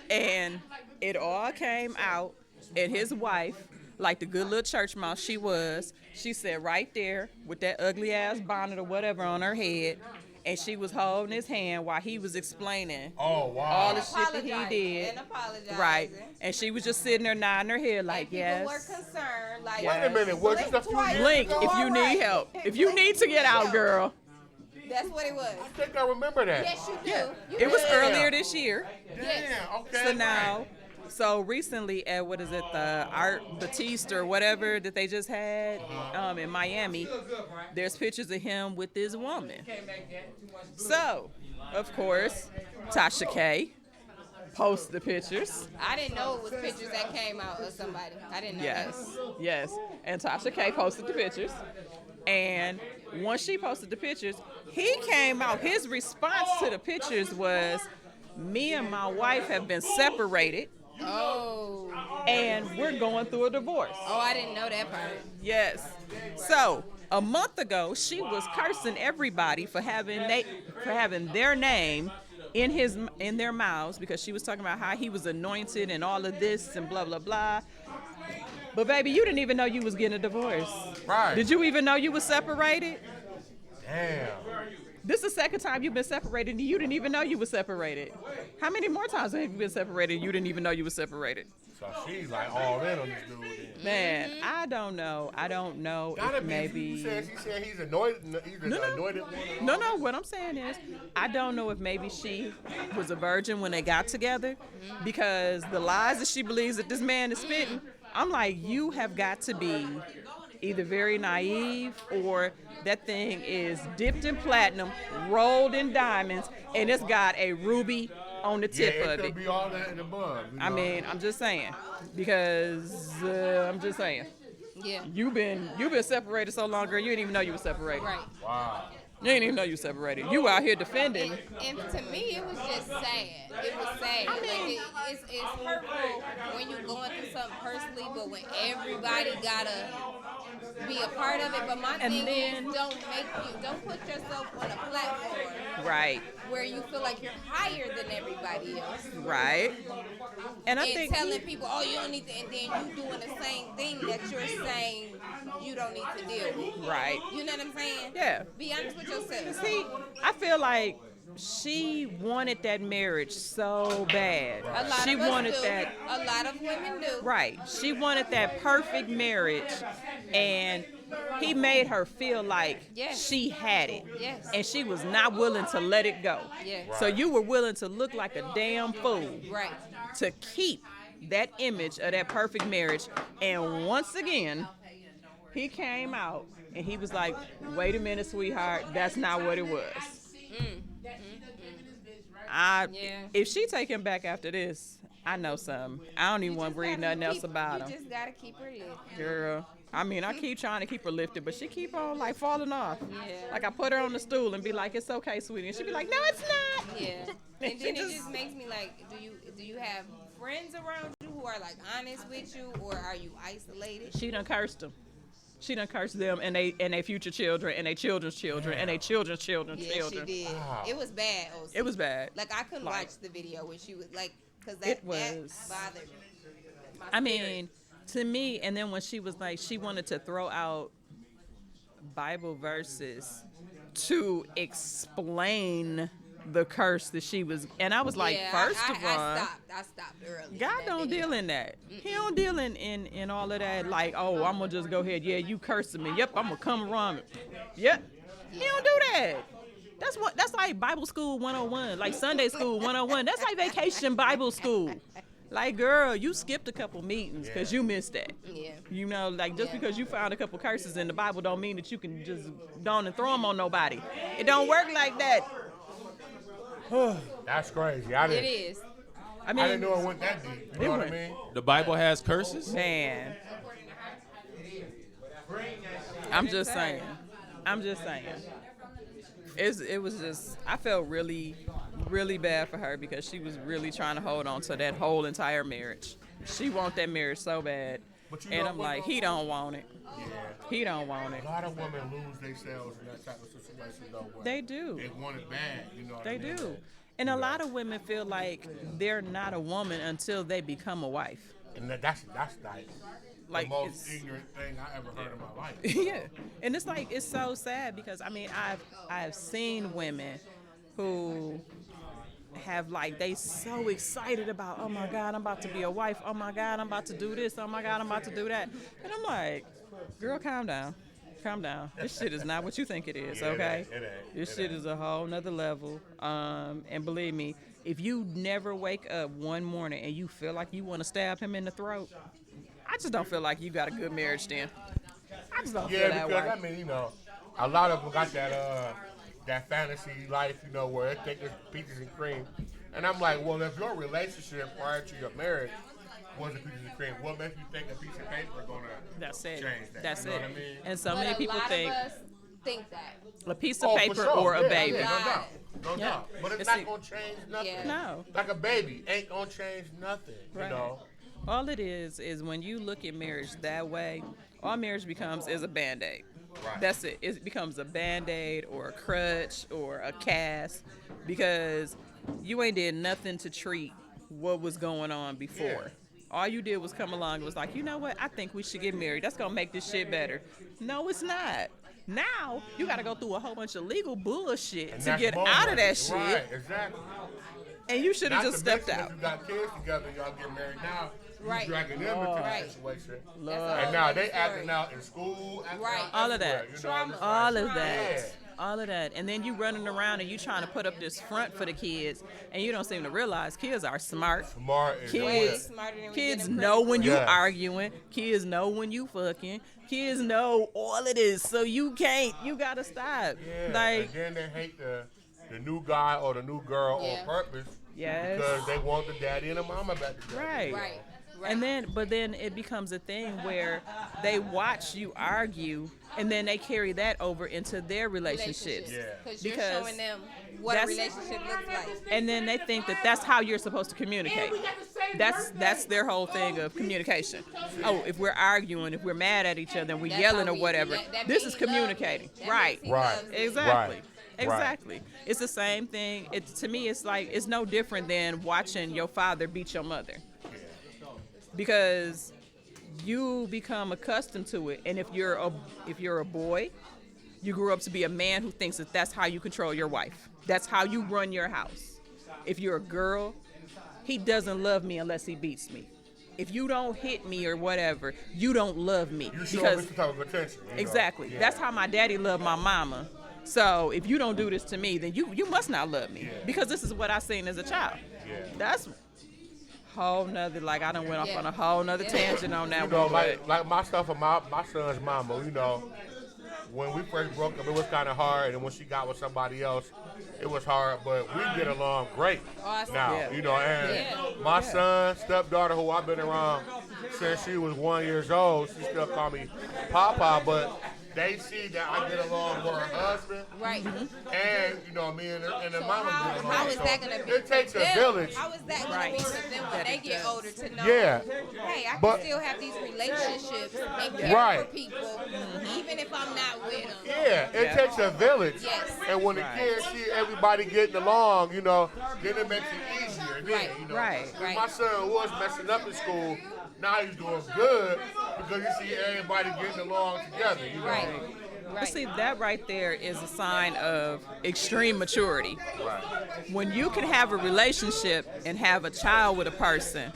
And it all came out, and his wife like the good little church mouse she was. She sat right there with that ugly ass bonnet or whatever on her head, and she was holding his hand while he was explaining Oh, wow. all the shit that he did. And apologizing. Right. And she was just sitting there nodding her head like, People yes. were concerned. Like, Wait a minute. Was this a few years Blink ago? if you need help. If you need to get out, girl. That's what it was. I think I remember that. Yes, you do. Yeah. You It was did. earlier this year. Damn, okay. So now, so recently at what is it, the Art Batiste or whatever that they just had in Miami, there's pictures of him with this woman. So, of course, Tasha K posts the pictures. I didn't know it was pictures that came out of somebody. I didn't know Yes, yes. And Tasha K posted the pictures. And once she posted the pictures, he came out. His response to the pictures was, me and my wife have been separated. that. Oh. And we're going through a divorce. Oh, I didn't know that part. Yes. So a month ago, she was cursing everybody for having their name in their mouths because she was talking about how he was anointed and all of this and blah blah blah. But baby, you didn't even know you was getting a divorce. Right. Did you even know you was separated? Damn. This is the second time you've been separated and you didn't even know you were separated. How many more times have you been separated and you didn't even know you were separated? So she's like all in on this dude. Then. Man, I don't know. Gotta If be. maybe. You said she said he's anointed. He's an anointed one. No, what I'm saying is, I don't know if maybe she was a virgin when they got together, because the lies that she believes that this man is spitting, I'm like, you have got to be either very naive or that thing is dipped in platinum, rolled in diamonds, and it's got a ruby on the tip Yeah, it of could it. be all that and above. You know? I mean, I'm just saying, because I'm just saying, Yeah. you've been separated so long, girl, you didn't even know you were separated. Right. Wow. You didn't even know you were separated. You out here defending. And to me, it was just sad. It was sad. Like it's hurtful when you're going through something personally, but when everybody gotta be a part of it. But my And thing then- is, don't put yourself on a platform Right, where you feel like you're higher than everybody else. right. And I And think telling people, oh, you don't need to, and then you doing the same thing that you're saying you don't need to deal with. right. You know what I'm saying? Yeah. Be honest with yourself. See, I feel like she wanted that marriage so bad. A lot She of us wanted do. that. A lot of women do. Right. She wanted that perfect marriage, and he made her feel like Yes. she had it. Yes. And she was not willing to let it go. Yes. So you were willing to look like a damn fool Right. to keep that image of that perfect marriage. And once again, he came out and he was like, wait a minute, sweetheart, that's not what it was. Yeah. If she take him back after this, I know something. I don't even want to read nothing else about him. You just gotta keep her lit. Girl, I mean, I keep trying to keep her lifted, but she keep on like falling off. Yeah. Like I put her on the stool and be like, "It's okay, sweetie," and she be like, "No, it's not." Yeah. And She then it just- just makes me like, do you have friends around you who are like honest with you, or are you isolated? She done cursed them. She done cursed them and they future children and they children's children and they children's children's Yeah, children. she did. Wow. It was bad. OC. It was bad. Like I couldn't Like- watch the video when she was like, cause It that was- bothered my I spirit. mean, to me, and then when she was like, she wanted to throw out Bible verses to explain the curse that she was, and I was like, yeah, first I of all, I stopped early. God in that don't video. deal in that. He don't deal in all of that. Like, oh, I'm gonna just go ahead. Yeah, you cursing me. Yep, I'm gonna come around. Yep. He don't do that. That's like Bible school 101, like Sunday school 101. That's like vacation Bible school. Like, girl, you skipped a couple meetings because you missed that. Yeah. You know, like just Yeah. because you found a couple curses in the Bible don't mean that you can just go on and throw them on nobody. It don't work like that. That's crazy. It is. I mean, I didn't know it went that deep. You know what I went- mean? The Bible has curses? man. I'm just saying. It was just, I felt really, really bad for her because she was really trying to hold on to that whole entire marriage. She want that marriage so bad. But you And know I'm what, like, though? he don't want it. Yeah. He don't want it. A lot of women lose themselves in that type of situation, though. where They do. They want it bad, you know what They I mean? do. And a lot of women feel like they're not a woman until they become a wife. And that's like, Like, the most it's, ignorant thing I ever heard in my life. yeah, and it's like it's so sad because I mean I've seen women who have like they so excited about, oh my God, I'm about to be a wife, oh my God, I'm about to do this, oh my God, I'm about to do that, and I'm like, girl, calm down. Calm down. This shit is not what you think it is, Yeah, okay? it ain't. This shit is a whole nother level. And believe me, if you never wake up one morning and you feel like you want to stab him in the throat, I just don't feel like you got a good marriage then. I just don't feel Yeah, that because way. I mean, you know, a lot of them got that fantasy life, you know, where they think it's peaches and cream. And I'm like, well, if your relationship prior to your marriage was a peaches and cream, what makes you think a piece of paper is gonna That's it. change that? That's you know it. What I mean? And so But many a people lot think of us think that. a piece of For paper sure. or a Yeah, baby. Yeah, no doubt. No Yeah. doubt. But it's It's not the- gonna change nothing. Yeah. No. Like a baby ain't gonna change nothing. Right. You know? All it is when you look at marriage that way, all marriage becomes is a Band-Aid. Right. That's it. It becomes a Band-Aid or a crutch or a cast because you ain't did nothing to treat what was going on before. Yeah. All you did was come along and was like, you know what? I think we should get married. That's going to make this shit better. No, it's not. Now, you got to go through a whole bunch of legal bullshit And to that's get more out of money. that shit. Right, exactly. And you should have Not just to stepped mention out. if you got kids together, y'all get married now. You Right. dragging them into Right. the situation. That's a And whole now nother they story. acting out in school, acting Right. out All of that. everywhere, you know, Trauma. it's like- All of that. Yeah. All of that. And then you running around and you trying to put up this front for the kids and you don't seem to realize kids are smart. Smart as Kids, hell. Smarter than we kids get in know when you Yeah. arguing. Kids know when you fucking. Kids know all of this. So you gotta stop. Yeah. Like, and then they hate the new guy or the new girl Yeah. on purpose yes. because they want the daddy and the mama back together. Right. Right. Right. And then it becomes a thing where they watch you argue and then they carry that over into their relationships. Yeah. Because you're Because showing them what a that's- relationship looks like. And then they think that that's how you're supposed to communicate. That's their whole thing of communication. Oh, if we're arguing, if we're mad at each other, and we're That's yelling how or we- whatever, that this means is he loves communicating. me. That Right. means he Right. loves me. Exactly. Right. Exactly. It's the same thing. To me, it's like it's no different than watching your father beat your mother, because you become accustomed to it. And if you're a boy, you grew up to be a man who thinks that that's how you control your wife. That's how you run your house. If you're a girl, he doesn't love me unless he beats me. If you don't hit me or whatever, you don't love me. You show Because this type of attention. You know? exactly. Yeah. That's how my daddy loved my mama. So if you don't do this to me, then you must not love me. Yeah. Because this is what I seen as a child. Yeah. That's whole nother, like I done went off Yeah. on a whole nother Yeah. tangent on that You know, one. But like my stuff with my son's mama, you know, when we first broke up, it was kind of hard, and when she got with somebody else, it was hard, but we get along great Awesome. now, Yeah. you know, and Yeah. my son, stepdaughter, who I've been around since she was 1 year old, she still call me Papa, but they see that I get along with her husband, Right. and, you know, me and the mama get along. How is So that going to be? It takes for a them? village. How is that going Right. to be for them when That they it get does. older to know, Yeah. hey, I can But- still have these relationships and care Right. for people, even if I'm not with them. Yeah, it Yeah. takes a village. Yes. And when the Right. kids see everybody getting along, you know, then it makes it easier. Then, Right. You know? Right. 'Cause Right. my son was messing up in school. Now he's doing good because you see everybody getting along together. You know? Right. But Right. see, that right there is a sign of extreme maturity. Right. When you can have a relationship and have a child with a person,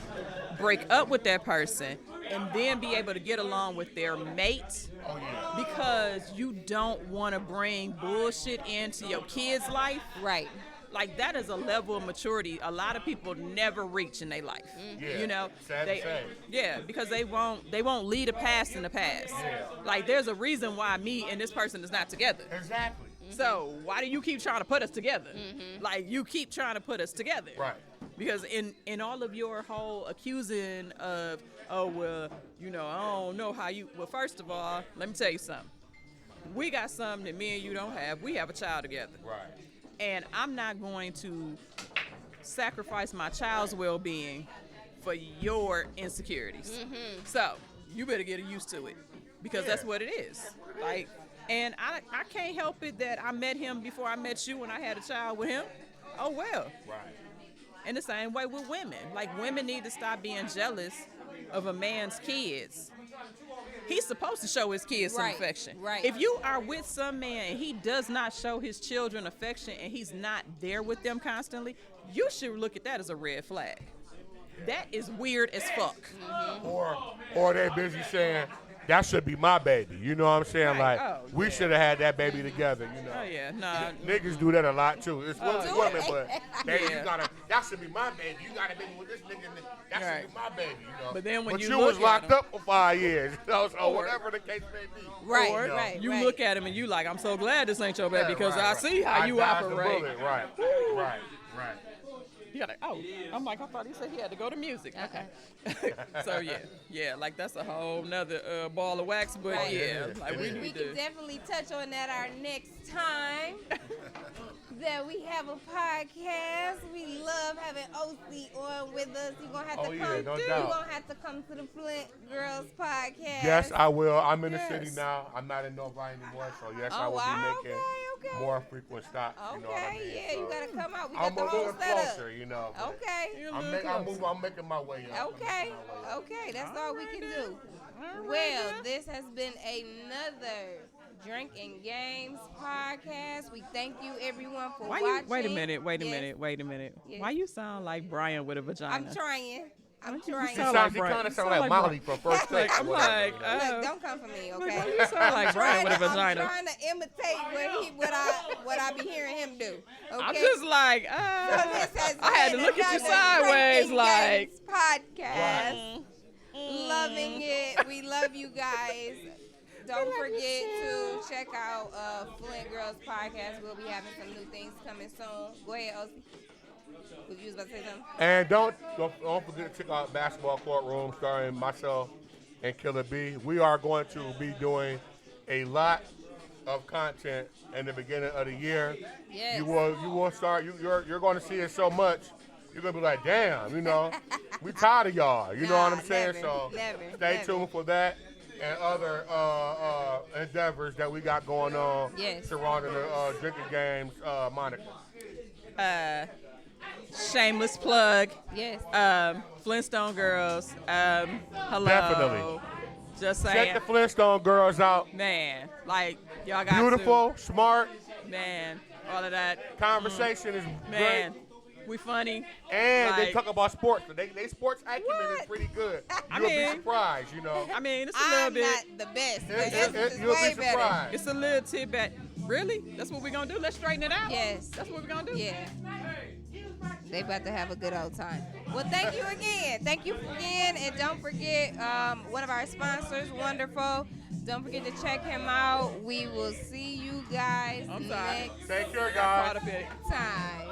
break up with that person, and then be able to get along with their mate Oh yeah. because you don't want to bring bullshit into your kid's life. Right. Like, that is a level of maturity a lot of people never reach in their life. Yeah. You know, Sad to say. yeah, because they won't leave the past in the past. Yeah. Like, there's a reason why me and this person is not together. Exactly. So why do you keep trying to put us together? Like, you keep trying to put us together. Right. Because in all of your whole accusing of, oh, well, you know, I don't know how you, well, first of all, let me tell you something. We got something that me and you don't have. We have a child together. Right. And I'm not going to sacrifice my child's well-being for your insecurities. So you better get used to it, because that's Yeah. what it is. Like, and I can't help it that I met him before I met you and I had a child with him. Oh well. Right. In the same way with women. Like, women need to stop being jealous of a man's kids he's supposed to show his kids some Right, affection. right. If you are with some man and he does not show his children affection and he's not there with them constantly, you should look at that as a red flag. That is weird as fuck. Or they busy saying that should be my baby. You know what I'm saying? Right. Like Oh, we yeah. should have had that baby together. You know. Oh yeah, nah. Niggas do that a lot too. It's women, but baby, Yeah. you gotta. That should be my baby. You gotta be with this nigga. That Right. should be my baby. You know. But then when you you look was at locked him- up for 5 years. You know, so Or- whatever the case may be. Right, Or right, you right. look at him and you like, I'm so glad this ain't your baby Yeah, because right, I right. see how I you dodged the operate. bullet. Right. Right. You gotta, I'm like, I thought he said he had to go to music. Okay. So yeah, like that's a whole nother ball of wax, but Right. yeah, like we We need can to. definitely touch on that our next time that we have a podcast. We love having OC on with us. You're going to have Oh, to yeah, come no through. doubt. You're going to have to come to the Flint Girls podcast. Yes, I will. I'm in the Yes. city now. I'm not in Novi anymore, so yes, Oh, I will wow. be making Okay. more frequent stops. You know what I Okay, mean? yeah, you got to come out. We I'm got a the whole little setup. closer, you know. but Okay. You're a I'm, little closer. I'm making my way up. Okay. Okay. That's all we can do. Well, this has been another Drink and Games podcast. We thank you, everyone, for Why watching. you? Wait a minute. Yes. Yes. Why you sound like Brian with a vagina? I'm trying. I'm trying. He sound sounds, like he Brian. kind of You sound sound like like Molly from First Take. I'm like, Look, don't come for me, like, okay? why you sound like Brian with a vagina? I'm trying to imitate what I be hearing him do. Okay. I'm just like, So this has I had to been look at you another sideways, Drinking like. Games podcast. Loving it. We love you guys. Don't forget to check out Flint Girls podcast. We'll be having some new things coming soon. Go ahead, OC. You was about to say something? And don't forget to check out Basketball Courtroom starring myself and Killer B. We are going to be doing a lot of content in the beginning of the year. Yes. You will start. You're going to see it so much. You're gonna be like, damn, you know, we tired of y'all. You know what I'm saying? Never, So never, stay never. tuned for that and other endeavors that we got going on Yes. surrounding the Drinking Games moniker. Shameless plug. Yes. Flintstone Girls. Hello. Definitely. Just Check saying. the Flintstone girls out. Man, like y'all got Beautiful, smart. to. Man, all of that. Conversation is Man, great. we funny. And they like- talk about sports. They sports acumen is What? pretty good. I You'll be mean- surprised, you know. I mean, it's a little I'm bit. not the best, but this is You'll way be better. surprised. It's a little tidbit. Really? That's what we're gonna do? Let's straighten it out. Yes. That's what we're gonna do. Yeah. They about to have a good old time. Well, thank you again. Thank you again. And don't forget one of our sponsors, Wonderful. Don't forget to check him out. We will see you guys I'm sorry. next Take care, Quite guys. a bit. time.